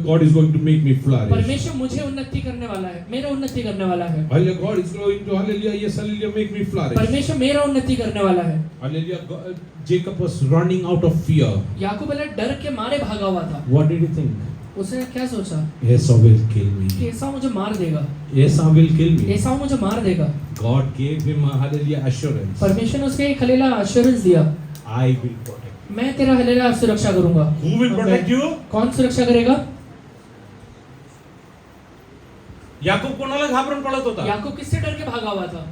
God is going to make me flourish. परमेश्वर मुझे उन्नति करने वाला है, मेरा उन्नति करने वाला है। Hallelujah, God is going to, hallelujah, yes, hallelujah, make me flourish. परमेश्वर मेरा उन्नति करने वाला है। Hallelujah, Jacob was running out of fear. याकूब अलग डर के मारे भागा हुआ था। What did he think? उसने क्या सोचा Esau will kill कि me. एसाव मुझे मार देगा, Esau will kill me. एसाव मुझे मार देगा। God gave him a, hallelujah, assurance. परमेश्वर ने उसके एक हलेला अश्योरेंस दिया, I will protect you. मैं तेरा हलेला सुरक्षा करूंगा। Who will protect you? कौन सुरक्षा करेगा? याकूब कोणाला घाबरून पळत होता? याकूब किससे डर के भागा हुआ था?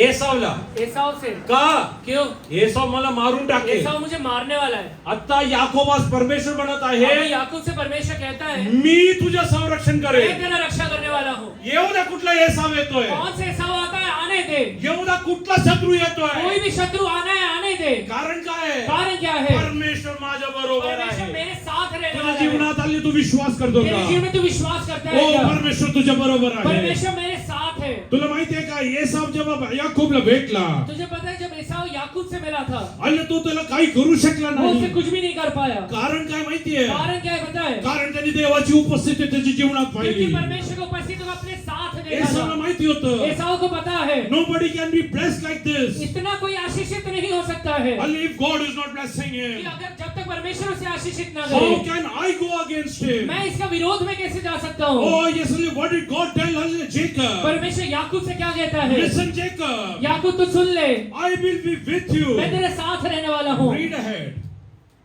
एसावला. एसाव से। का? क्यों? एसाव मला मारून टाकेल. एसाव मुझे मारने वाला है। आता याकोब आज परमेश्वर बनत आहे. अभी याकूब से परमेश्वर कहता है, मी तुझे संरक्षण मैं करेन. तेरा रक्षा करने वाला हूँ। येऊदा कुठला एसाव येतोय? कौन से एसाव आता है? आने दे। येऊदा कुठला शत्रू येतोय? कोई भी शत्रु आना है, आने दे। कारण काय आहे? कारण क्या है? परमेश्वर माझ्या बरोबर परमेश्वर आहे. मेरे साथ रहने तुझ्या वाला है। जीवनात आली तू विश्वास करतो मेरे जीवन का? में तू विश्वास करता है ओ क्या? परमेश्वर तुझ्या बरोबर आहे. परमेश्वर मेरे साथ है। तुला माहिती आहे का एसाव जेव्हा याकोबला भेटला, तुझे पता है जब एसाव याकूब से मिला था, आणि तो त्याला काही करू शकला वो उससे नाही. कुछ भी नहीं कर पाया। कारण काय माहितीये? कारण क्या है पता है? कारण त्यांनी देवाची उपस्थिती त्याच्या जीवनात क्योंकि पाहिली. परमेश्वर को उपस्थिति को अपने साथ देखा एसावला था। माहिती होतं, एसाव को पता है nobody can be blessed like this. इतना कोई आशीषित नहीं हो सकता है Only if God is not blessing कि him. अगर जब तक परमेश्वर उसे आशीषित ना How करे, can I go against him? मैं इसका विरोध में कैसे जा सकता हूँ? Oh yes, what did God tell Jacob? परमेश्वर याकूब से क्या कहता है? Listen, Jacob. याकूब तू सुन ले, I will be with you. मैं तेरे साथ रहने वाला हूँ। Read ahead.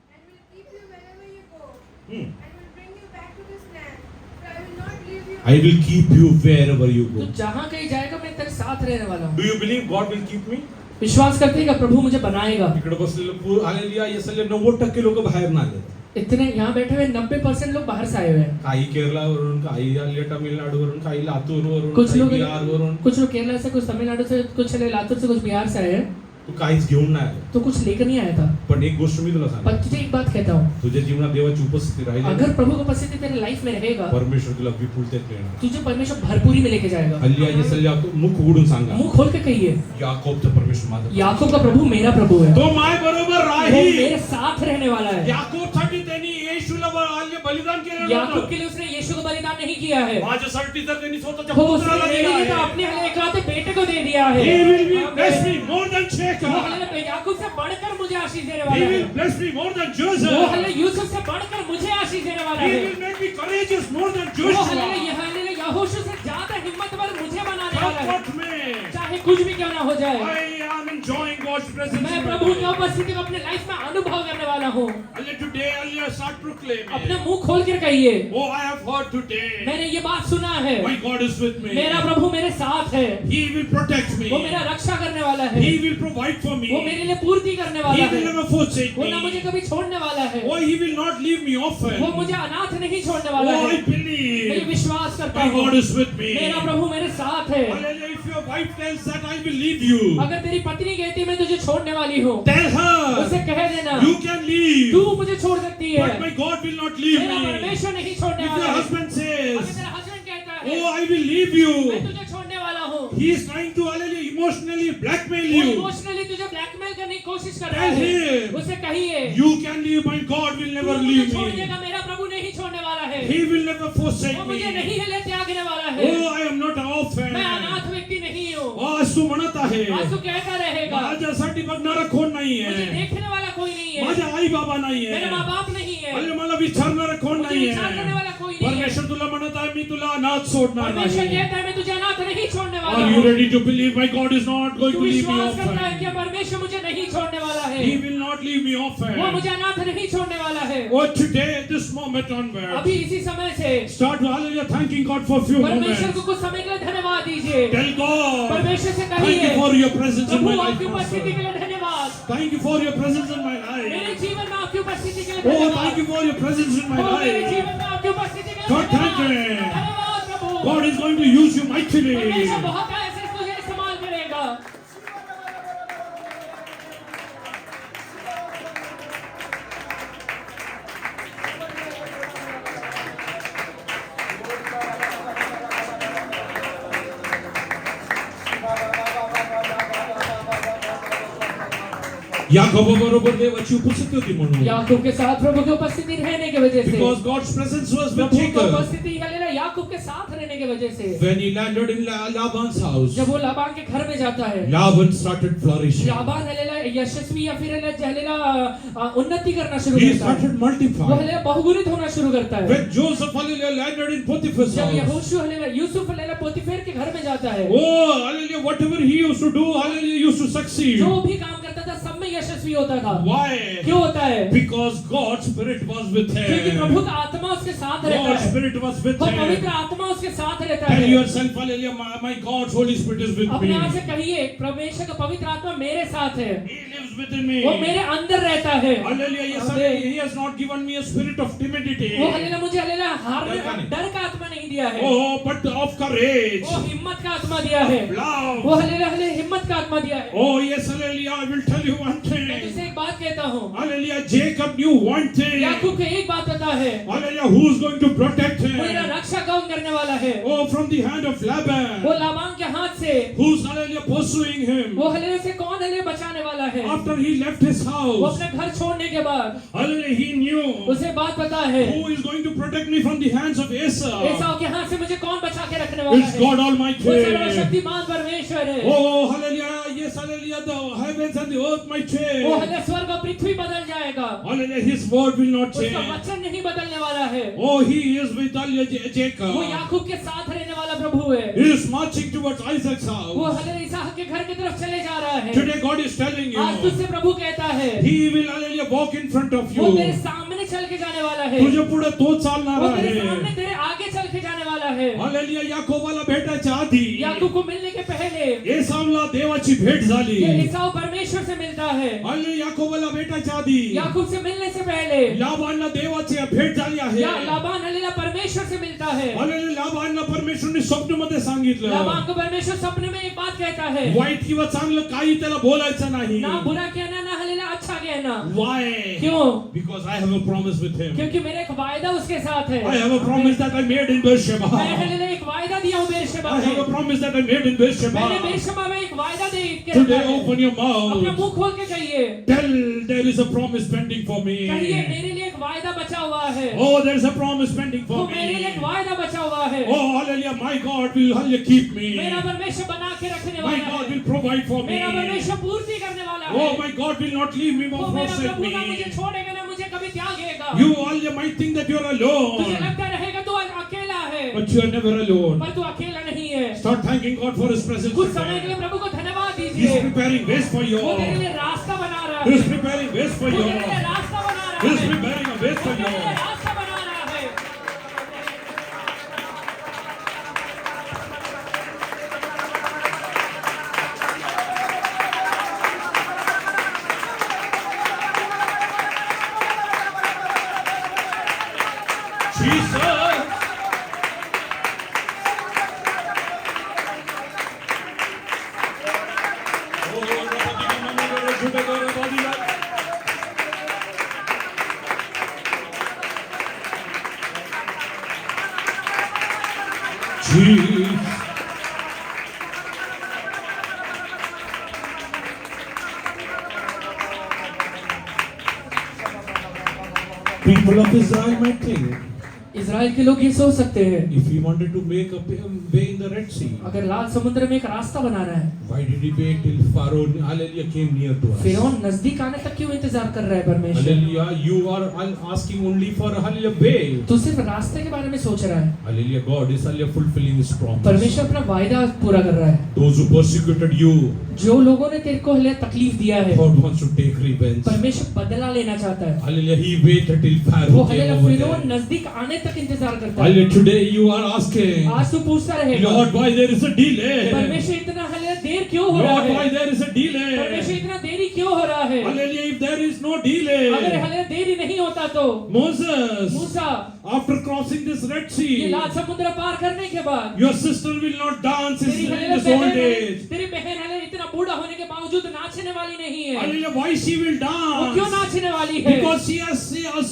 and will keep you wherever you go, Hmm. and will bring you back to this land. For I will not leave you. I will keep you wherever you तू go. जहाँ कहीं जाएगा मैं तेरे साथ रहने वाला हूँ। Do you believe God will keep me? विश्वास करते हैं कि प्रभु मुझे बनाएगा। इकडे बसलेलं हालेलुया येसले 90% लोक बाहेर ना आले. इतने यहाँ बैठे हुए 90% लोग बाहर से आए हुए हैं। काही केरळावरून, काही आले तमिळनाडूवरून, काही लातूरवरून, कुछ काही लोग बिहारवरून. केरला से, कुछ तमिलनाडु से, कुछ लातूर से, कुछ बिहार से आए हैं। तू काहीच घेऊन नाही आला. तो कुछ लेकर नहीं आया था. पण एक गोष्ट मी तुला सांगतो, पर तुझे एक बात कहता हूँ, तुझ्या जीवनात देवाची उपस्थिती राहिली ना, अगर प्रभु की उपस्थिति तेरे लाइफ में रहेगा, परमेश्वर तुला विपुलतेत देणार. तुझे परमेश्वर भरपूरी में लेके जाएगा. हल्ली येसल्या मुख उघडून सांगा, मुंह खोल के कहिए, याकोबचा परमेश्वर माझा, याकूब का प्रभु मेरा प्रभु है. तो माय बरोबर वो राहील. मेरे साथ रहने वाला है. याकोबसाठी त्यांनी येशूला बलिदान केलं याकूब नव्हतं. के लिए उसने यीशु को बलिदान नहीं किया है. माझ्यासाठी तर त्यांनी स्वतःच्या वो पुत्राला उसने दिला मेरे लिए तो आहे. अपने एकलौते बेटे को दे दिया है. He will be आमीन. bless me more than Jacob. वो हालेलुया याकूब से बढ़कर मुझे आशीष देने He वाला है. will bless me more than वो Joseph. हालेलुया यूसुफ से बढ़कर मुझे आशीष देने वाला He है. will make me courageous more than वो Joshua. हालेलुया यहोशू से ज्यादा हिम्मतवान मुझे बनाने वाला है. Comfort me. चाहे कुछ भी क्यों ना हो जाए, I am enjoying God's presence. मैं in my प्रभु की life. उपस्थिति को अपने लाइफ में अनुभव करने वाला हूँ. Today I'll start proclaiming. अपना मुंह खोल कर कहिए, Oh, I have heard today. मैंने ये बात सुना है, My God is with me. मेरा प्रभु मेरे साथ है. He will protect me. वो मेरा रक्षा करने वाला है. He will provide for me. वो मेरे लिए पूर्ति करने वाला He will है. never forsake वो ना मुझे me. कभी छोड़ने वाला है. Oh, He will not leave me orphan. वो मुझे अनाथ नहीं छोड़ने वाला Oh, है. I believe. मैं विश्वास करता My हूँ, God is with me. मेरा प्रभु मेरे साथ है. Hallelujah. If your wife tells that I will leave you, अगर तेरी पत्नी कहती मैं तुझे छोड़ने वाली हूँ, tell her उसे कह देना you can leave, तू मुझे छोड़ सकती है, but my God will not leave मेरा me. परमेश्वर नहीं छोड़ने If वाला your है. husband अगर says, तेरा हस्बैंड कहता है oh, I will leave मैं you, तुझे छोड़ने वाला हूँ, he is trying to hallelujah, emotionally blackmail वो you. इमोशनली तुझे ब्लैकमेल करने की कोशिश कर रहा Tell है. him, उसे कहिए you can leave, my God will तू never मुझे leave छोड़ me. देगा, मेरा प्रभु नहीं छोड़ने वाला है. He will never forsake वो मुझे me. नहीं है ले त्यागने वाला है. Oh, I am not an orphan. मैं अनाथ व्यक्ति नहीं हूँ. आज तू म्हणत आहे, आज तू कहता रहेगा माझ्यासाठी बघणारा कोण नाही मुझे आहे, देखने वाला कोई नहीं है, माझे आई बाबा नाही मेरे माँ आहे, बाप नहीं है, आणि मला विचारणारा कोण मुझे नाही विचार करने आहे. वाला कोई नहीं है. परमेश्वर तुला म्हणत आहे, मी तुला अनाथ सोडणार परमेश्वर नाही. कहता है मैं तुझे अनाथ नहीं छोड़ने वाला Are you हूँ. ready to believe my God is not going तू to leave me विश्वास करता है कि orphan? परमेश्वर मुझे नहीं छोड़ने वाला है. He will not leave me वो orphan. मुझे अनाथ नहीं छोड़ने वाला है. Oh, today, this moment onwards, अभी इसी समय से start hallelujah, thanking God for a few परमेश्वर को moments. कुछ समय के लिए धन्यवाद दीजिए. Tell God, परमेश्वर से thank you कहिए for your presence in Prabhu my life. आपकी उपस्थिति के Master. लिए धन्यवाद. Thank you for your presence in my मेरे life. जीवन में आपकी उपस्थिति के लिए Oh, धन्यवाद. thank you for your presence in my ओ, मेरे life. जीवन में आपकी उपस्थिति के लिए God, thank धन्यवाद. you. धन्यवाद प्रभु. God is going to use you mightily. परमेश्वर बहुत ऐसे तुझे इस्तेमाल करेगा. याकोबाबरोबर देवाची उपस्थिती होती म्हणून. याकूब के साथ प्रभु की उपस्थिति रहने की वजह से, Because God's presence was with प्रभु की Jacob. उपस्थिति हालेलुया याकूब के साथ रहने की वजह से, When he landed in Laban's house, जब वो लाबान के घर में जाता है, Laban started flourishing. Laban hallelujah यशस्वी या फिर हालेलुया उन्नति करना शुरू He करता है. started वो multiplying. हालेलुया बहुगुणित होना शुरू करता है. When Joseph hallelujah landed in Potiphar's जब house, यहोशू हालेलुया यूसुफ हालेलुया पोतीफेर के घर में जाता है, oh hallelujah, whatever he used to do, hallelujah, used to succeed. जो भी काम करता था सब में यशस्वी होता था. Why? क्यों होता है? Because God's spirit was with क्योंकि him. प्रभु का आत्मा उसके साथ रहता God's है. spirit was with और पवित्र him. आत्मा उसके साथ रहता Tell है. yourself, hallelujah, my God's Holy Spirit is with अपने me. आप से कहिए परमेश्वर का पवित्र आत्मा मेरे साथ है. He lives within me. वो मेरे अंदर रहता है. Hallelujah, yes, Amen. hallelujah, he has not given me a spirit of timidity. वो हालेलुया मुझे हालेलुया हारने डर का का नहीं. डर का आत्मा नहीं दिया है. Oh, but of courage, वो हिम्मत का आत्मा दिया है. love. वो हालेलुया हालेलुया हिम्मत का आत्मा दिया है. Oh, yes, hallelujah, I will tell you one मैं thing. तुझसे एक बात कहता हूँ. Hallelujah, Jacob knew one thing. याकूब को एक बात पता है, Hallelujah, who's going to protect वो मेरा him? रक्षा कौन करने वाला है? Oh, from the hand of वो Laban. लाबान के हाथ से, Who's, hallelujah, pursuing him? वो हालेलुया से कौन हालेलुया बचाने वाला है? After he left his वो house, अपने घर छोड़ने के बाद hallelujah, he knew उसे बात पता है, who is going to protect me from the hands of Esau. एसाव के हाथ से मुझे कौन बचा के रखने वाला It's है? God वो Almighty. सर्वशक्तिमान परमेश्वर है. Oh, hallelujah, yes, hallelujah, the heavens and the earth might वो change. हालेलुया स्वर्ग और पृथ्वी बदल जाएगा, Hallelujah, his word will not उसका change. वचन नहीं बदलने वाला है. Oh, he is with hallelujah, वो Jacob. याकूब के साथ रहने वाला प्रभु है. He is marching towards Isaac's वो house. हालेलुया इसहाक के घर की तरफ चले जा रहा है. Today God is telling आज you, तुझसे प्रभु कहता है, he will hallelujah walk in front of वो तेरे you. सामने चल के जाने वाला है. तुझे पुढे तो चालणार वो तेरे सामने आहे. तेरे आगे चल के जाने वाला है. हालेलुया, याकोबाला भेटायच्या आधी याकूब को मिलने के पहले एसावला देवाची भेट झाली. ये एसाव परमेश्वर से मिलता है. हालेलुया, याकोबाला भेटायच्या आधी याकूब से मिलने से पहले लाबानला देवाची भेट झाली आहे. या लाबान हालेलुया परमेश्वर से मिलता है. हालेलुया, लाबानला परमेश्वरने स्वप्नामध्ये सांगितलं लाबान को परमेश्वर सपने में एक बात कहता है, वाईट किंवा चांगलं काही त्याला बोलायचं नाही. ना बुरा कहना ना हलेला अच्छा कहना. Why? क्यों? Because I have a promise with him. क्योंकि मेरा एक वायदा उसके साथ है. I have a promise that I made in Beersheba. मैं हलेला एक वायदा दिया हूँ बेरशेबा I have a में. promise that I made in Beersheba. मैंने बेरशेबा में एक वायदा दे के Today रखा है. open your अपना mouth. मुंह खोल के कहिए, Tell there is a promise pending for कहिए me. मेरे लिए एक वायदा बचा हुआ है. Oh, there is a promise pending तो for मेरे लिए एक me. वायदा बचा हुआ है. Oh, hallelujah, my God will hallelujah keep me. मेरा परमेश्वर बना के रखने My वाला God है. will provide for me. मेरा परमेश्वर पूर्ति करने वाला है. Oh, my God will not leave me वो or मेरा forsake प्रभु ना मुझे me. छोड़ेगा ना मुझे कभी त्यागेगा. You hallelujah might think that you are तुझे alone, लगता रहेगा तू अकेला है, but you are never alone. पर तू अकेला नहीं है. Start thanking God for His presence कुछ समय के today. लिए प्रभु को धन्यवाद He's दीजिए. preparing ways for you. वो तेरे लिए रास्ता बना रहा He's है. preparing ways for वो you. तेरे लिए रास्ता बना रहा He's है. preparing a way वो for तेरे लिए you. रास्ता बना रहा है. Jesus. Oh, Rabbi, Mama, Rabbi, Rabbi, Rabbi. Jesus. People of Israel might think Israel के लोग ये सोच सकते हैं, if he wanted to make a way in the Red Sea, अगर लाल समुद्र में एक रास्ता बनाना है, why did he wait till Pharaoh hallelujah came near to us? फिरौन नजदीक आने तक क्यों इंतजार कर रहा है परमेश्वर? Hallelujah, you are asking only for a hallelujah way. तू सिर्फ रास्ते के बारे में सोच रहा है. Hallelujah, God is hallelujah fulfilling His promise. परमेश्वर अपना वायदा पूरा कर रहा है. Those who persecuted you, जो लोगों ने तेरे को हले तकलीफ दिया है, God wants to take revenge. परमेश्वर बदला लेना चाहता है. Hallelujah, He waited till वो Pharaoh हले came over फिरौन there. नजदीक आने तक इंतजार करता है. Hallelujah, today you are asking, आज तू पूछता रहेगा, Lord, why there is a delay? परमेश्वर इतना हले देर क्यों हो रहा Lord, why है? there is a परमेश्वर delay? इतना देरी क्यों हो रहा है? Hallelujah, if there is no अगर delay, हले देरी नहीं होता तो Moses, Musa after crossing this Red ये Sea, लाल समुद्र पार करने के बाद your sister will not dance in तेरी his old age. तेरी बहन हले इतना बूढ़ा होने के बावजूद नाचने वाली नहीं है. Hallelujah, why she will वो क्यों dance? नाचने वाली है? Because she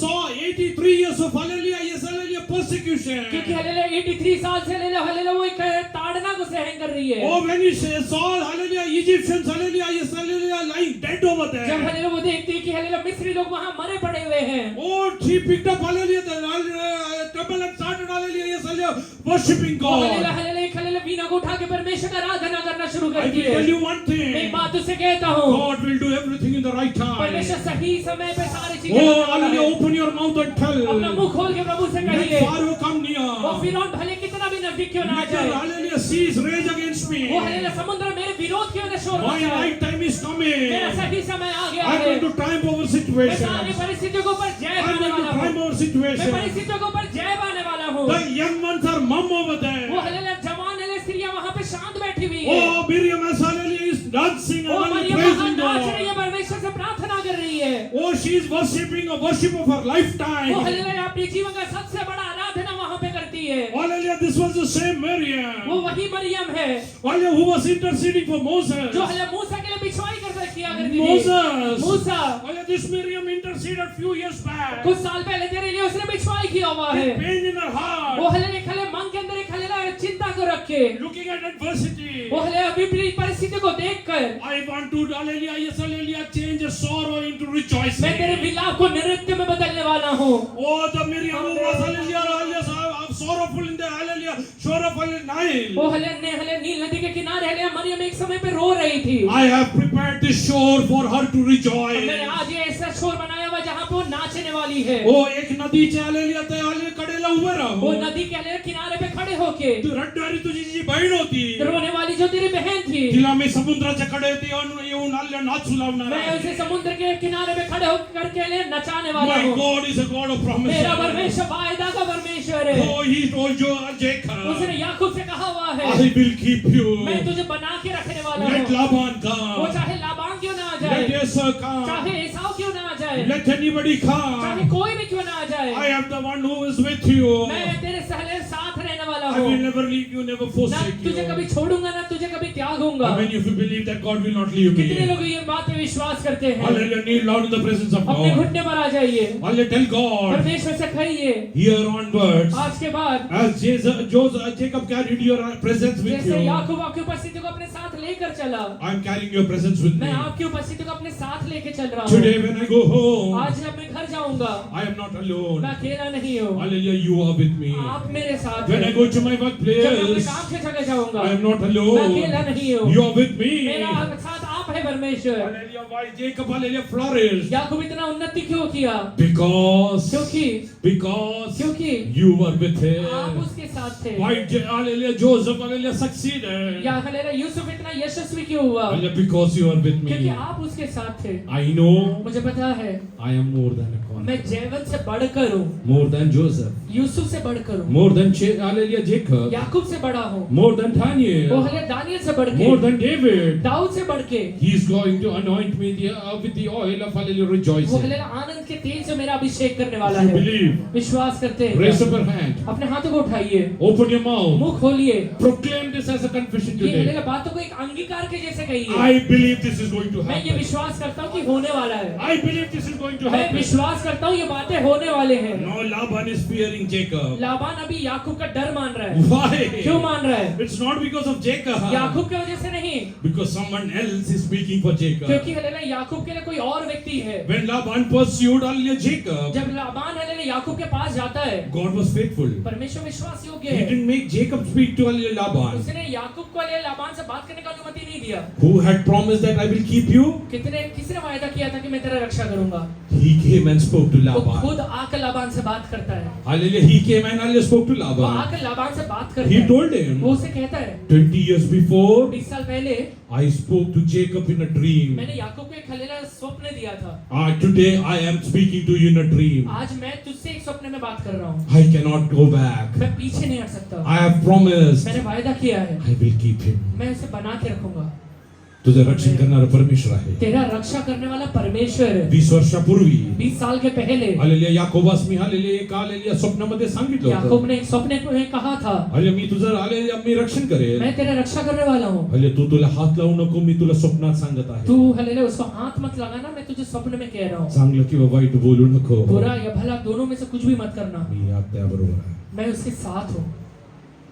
saw 83 years of hallelujah, yes, hallelujah, persecution. क्योंकि हले 83 साल से हले वो एक ताड़ना को सहन कर रही है. Oh, when he saw hallelujah, Egyptians, hallelujah, yes, hallelujah, lying dead over जब there. हले वो देखती है कि हले मिस्री लोग वहां मरे पड़े हुए हैं. Oh, she picked up hallelujah, the temple and started hallelujah, yes, hallelujah, worshipping वो हले God. हले वीणा को उठा के परमेश्वर का आराधना करना शुरू I करती will है. tell you one एक thing, बात तुझसे कहता हूँ, God will do everything in the right time. परमेश्वर सही समय पे सारी चीजें Oh, करने वाला hallelujah, है. open your mouth and अपना tell. मुंह खोल के प्रभु से Let कहिए, Pharaoh come वो near. फिरौन भले कितना भी नजदीक क्यों ना आ Let the जाए, hallelujah seas rage against me. वो हले समुद्र मेरे विरोध क्यों न शोर My मचाए. right time is मेरा coming. सही समय आ गया I'm है. going to triumph over मैं सारी situations. परिस्थितियों के ऊपर जय I'm पाने going to वाला हूँ. triumph over मैं situations. परिस्थितियों के ऊपर जय पाने वाला हूँ. The young ones are mum over वो there. हले जवान हले स्त्रियां वहाँ पे शांत बैठी हुई है. Oh, Miriam as hallelujah is dancing वो and मरियम वहाँ praising नाच रही God. है, परमेश्वर से प्रार्थना कर रही है. Oh, she is worshipping a worship of her वो lifetime. हले अपने जीवन का सबसे बड़ा आराधना वहाँ पे करती है. Hallelujah, this was the same वो Miriam. वही मरियम है Hallelujah, who was interceding for Moses. जो हले मूसा के लिए बिछवाई किया करती थी. Moses. Musa Hallelujah, this Miriam interceded few years back. कुछ साल पहले तेरे लिए उसने बिछवाई किया हुआ है. With pain in her वो heart. हले एक हले मन के अंदर एक हले चिंता को रखे, Looking at adversity. वो हले विपरीत परिस्थिति को देखकर, I want to, hallelujah, yes, hallelujah, change a sorrow into मैं तेरे rejoicing. विलाप को नृत्य में बदलने वाला हूँ. Oh, the Miriam who was, hallelujah, hallelujah, sorrowful in the, hallelujah, sorrowful in Nile. वो हले नील नदी के किनारे हले मरियम एक समय पे रो रही थी. I have prepared this shore for her to मैंने rejoice. आज ये ऐसा शोर बनाया हुआ जहाँ पे वो नाचने वाली है. Oh, एक नदी hallelujah, ते hallelujah कडेला उभे वो राहू. नदी के हले किनारे पे खड़े होके, तू रडणारी तुझी जी बहीण होती. रोने वाली जो तेरी बहन थी, तिला मी समुद्राच्या कडे येऊन हल्ल्या नाचू लावणार मैं आहे. उसे समुद्र के किनारे पे खड़े होकर के लिए नचाने वाला My हूँ. God is a God of मेरा promises. परमेश्वर वायदा का परमेश्वर है. Oh, he told you, Jacob, उसने याकूब से कहा हुआ है, I will keep you. मैं तुझे बना के रखने वाला Let हूँ. Laban वो come. चाहे लाबान क्यों ना आ Let जाए, Esau come. चाहे एसाव क्यों ना आ जाए, Let anybody चाहे come. कोई भी क्यों ना आ जाए, I am the one who is with you. मैं तेरे सहले साथ रहने वाला I हूँ. will will never leave you, never ना forsake you. तुझे कभी छोड़ूंगा ना तुझे कभी त्यागूंगा। How many of you believe that God will not leave कितने me? लोग ये बात पे विश्वास करते हैं? Hallelujah, kneel down in the presence of अपने God. घुटने पर आ जाइए, Hallelujah, tell God, परमेश्वर से कहिए here onwards, आज के बाद as Jacob carried your presence with जैसे you, याकूब आपकी उपस्थिति को अपने साथ लेकर चला, I am carrying your presence with मैं me. आपकी उपस्थिति को अपने साथ लेके चल रहा हूँ। Today when I go home, आज जब मैं घर जाऊंगा, I am not alone. मैं अकेला नहीं हूँ, Hallelujah, you are with me. आप मेरे साथ When I हैं। go to my जब मैं अपने workplace, काम से जगह जाऊंगा, I am not मैं alone. अकेला नहीं हूँ, You are with me. मेरा साथ आप है परमेश्वर। Hallelujah, why Jacob, hallelujah, flourished? याकूब इतना उन्नति क्यों किया? Because क्योंकि you were with आप him. उसके साथ थे। Why hallelujah, Joseph, hallelujah, succeeded? या हालेलुया यूसुफ इतना यशस्वी क्यों हुआ? Hallelujah, because you are with क्योंकि me. आप उसके साथ थे। I know मुझे पता है I am more than a मैं conqueror. जैवन से बढ़कर हूँ, More than Joseph. यूसुफ से बढ़कर हूँ, More than hallelujah, Jacob. याकूब से बड़ा हूँ, More than वो Daniel. हले दानियल से बढ़ More के, than David. दाऊद से बढ़ के, He is going to anoint me with the oil of hallelujah वो rejoicing. हले आनंद के तेल से मेरा अभिषेक करने वाला You है। believe? विश्वास करते हैं Raise क्या? up your hand. अपने हाथों को उठाइए, Open your mouth. मुंह खोलिए, Proclaim this as a confession ये हले today. बातों को एक अंगीकार के जैसे कहिए। I believe this is going to मैं ये happen. विश्वास करता हूँ कि होने वाला है। I believe this is going to मैं happen. विश्वास करता हूँ ये बातें होने वाले हैं। No, Laban is fearing Jacob. Laban अभी याकूब का डर मान रहा है। Why? क्यों मान रहा है? It's not because of Jacob. याकूब की वजह से नहीं, Because someone else is speaking for Jacob. क्योंकि हलेला याकूब के लिए कोई और व्यक्ति है। When Laban pursued hallelujah Jacob, जब लाबान हलेला याकूब के पास जाता है, God was faithful. परमेश्वर विश्वास योग्य He है। didn't make Jacob speak to hallelujah Laban, उसने याकूब को हलेला लाबान से बात करने का अनुमति नहीं दिया। who had promised that I will keep you. किसने वायदा किया था कि मैं तेरा रक्षा करूंगा? He came and spoke to वो Laban. खुद आकर लाबान से बात करता है। Hallelujah. He came and hallelujah spoke to वो Laban. आकर लाबान से बात करता He है। told him, वो उसे कहता है, 20 years before, 20 साल पहले I spoke to Jacob in a dream. मैंने याकूब को एक हलेला स्वप्न दिया था। Today I am speaking to you in a dream. आज मैं तुझसे एक स्वप्न में बात कर रहा हूँ। I cannot go back. मैं पीछे नहीं हट सकता। I have promised. मैंने वायदा किया है, I will keep him. मैं उसे बना के रखूंगा। तुझे रक्षण करणारा परमेश्वर आहे. तेरा रक्षा करने वाला परमेश्वर है। 20 वर्षापूर्वी 20 साल के पहले हालेलुया याकोबास मी हालेलुया एक हालेलुया स्वप्नामध्ये सांगितलं याकूब होतं. ने एक स्वप्न में कहा था, हालेलुया मी तुझं हालेलुया मी रक्षण करेल. मैं तेरा रक्षा करने वाला हूँ। हालेलुया तू तुला हात लावू नको मी तुला स्वप्नात सांगत आहे. तू हलेले उसको हाथ मत लगाना, मैं तुझे स्वप्न में कह रहा हूँ। चांगलं किंवा वाईट बोलू नको. बुरा या भला दोनों में से कुछ भी मत करना, मी त्याबरोबर आहे. मैं उसके साथ हूँ।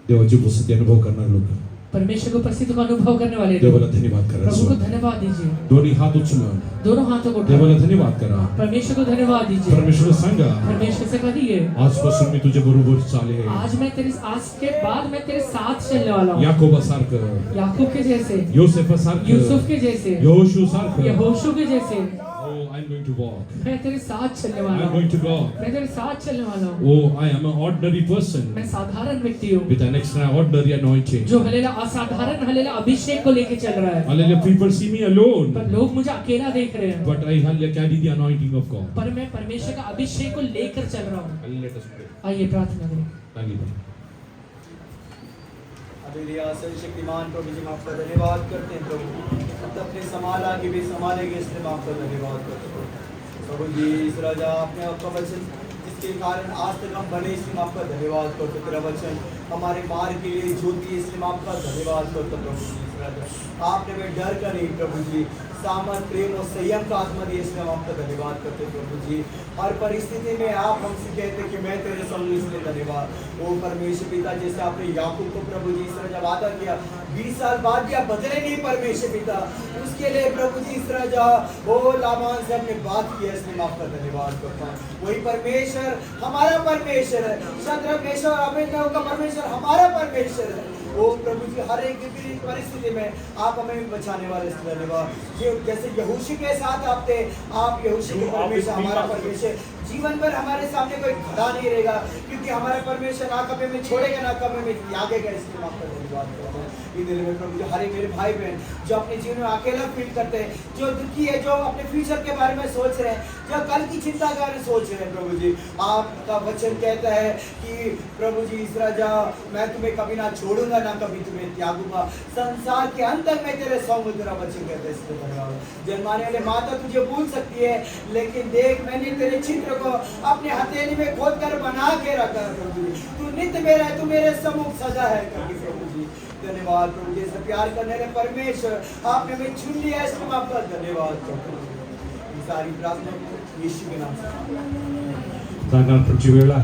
देवाची उपस्थिती अनुभव करणारे लोक परमेश्वर को उपस्थिति को अनुभव करने वाले लोग, देवाला धन्यवाद प्रभु को करा. धन्यवाद दीजिए। दोन्ही हात उचलून दोनों हाथों को उठाओ, देवाला धन्यवाद करा. परमेश्वर को धन्यवाद दीजिए। परमेश्वर सांगा परमेश्वर से कहिए, आजपासून मी तुझ्या बरोबर चालेल. आज के बाद मैं तेरे साथ चलने वाला हूँ। याकोबासारखं, याकूब के जैसे, योसेफासारखं, यूसुफ के जैसे, यहोशूसारखं. यहोशू के जैसे Oh, I'm going to walk. मैं तेरे साथ चलने वाला I'm हूँ। going to go. मैं तेरे साथ चलने वाला हूँ। Oh, I am an ordinary person मैं साधारण व्यक्ति हूँ with an extraordinary anointing. जो हलेला असाधारण हलेला अभिषेक को लेके चल रहा है। Hallelujah. People see me alone, पर लोग मुझे अकेला देख रहे हैं, but I hallelujah carry the anointing of God. पर मैं परमेश्वर का अभिषेक को लेकर चल रहा हूँ। Hallelujah. Let us pray. आइए प्रार्थना करें। Thank you. हालेलुया सर्वशक्तिमान प्रभु जी, हम आपका धन्यवाद करते हैं प्रभु। अब अपने संभाल आगे भी संभालेंगे, इसलिए हम आपका धन्यवाद करते हैं प्रभु जी। इस राजा आपने आपका वचन जिसके कारण आज तक हम बने, इसलिए हम आपका धन्यवाद करते। तेरा वचन हमारे मार्ग के लिए ज्योति, इसलिए हम आपका धन्यवाद करते प्रभु जी। इस राजा आपने वे डर का नहीं प्रभु जी, सामर्थ, प्रेम और संयम का आत्मा दिए, इसलिए हम आपका धन्यवाद करते हैं प्रभु जी। हर परिस्थिति में आप हमसे कहते हैं कि मैं तेरे संग, इसलिए धन्यवाद। ओ परमेश्वर पिता, जैसे आपने याकूब को प्रभु जी इस तरह वादा किया, 20 साल बाद भी आप बदले नहीं परमेश्वर पिता, उसके लिए प्रभु जी इस तरह ओ लाबान से आपने बात किया, इसलिए मैं आपका धन्यवाद करता हूँ। वही परमेश्वर हमारा परमेश्वर है, शद्रक मेशक और अबेदनगो का परमेश्वर हमारा परमेश्वर है। ओ प्रभु जी, हर एक विपरीत परिस्थिति में आप हमें बचाने वाले, इसलिए धन्यवाद। जैसे यहोशू के साथ आप थे, आप यहोशू के परमेश्वर हमारा परमेश्वर। जीवन भर हमारे सामने कोई खड़ा नहीं रहेगा, क्योंकि हमारा परमेश्वर ना कभी में छोड़ेगा ना कभी में त्यागेगा, इसलिए मैं आपका धन्यवाद करता हूँ। इन दिनों में प्रभु जी, हर एक मेरे भाई बहन जो अपने जीवन में अकेला फील करते हैं, जो दुखी है, जो अपने फ्यूचर के बारे में सोच रहे हैं, जो कल की चिंता के बारे में सोच रहे हैं, प्रभु जी आपका वचन कहता है कि प्रभु जी इस राजा मैं तुम्हें कभी ना छोड़ूंगा ना कभी तुम्हें त्यागूंगा, संसार के अंत तक मैं तेरे संग हूं, तेरा वचन कहता है, इसलिए धन्यवाद। जन्माने वाले माता तुझे भूल सकती है, लेकिन देख मैंने तेरे चित्र को अपने हथेली में खोद कर बना के रखा है प्रभु जी। तू नित्य मेरा है, तू मेरे सम्मुख सदा है करके प्रभु जी धन्यवाद प्रभु जी से प्यार करने वाले परमेश्वर आपने हमें चुन लिया है, इसलिए आपका धन्यवाद प्रभु जी। सारी प्रार्थना को यीशु के नाम से दान अर्पणची वेळ आहे.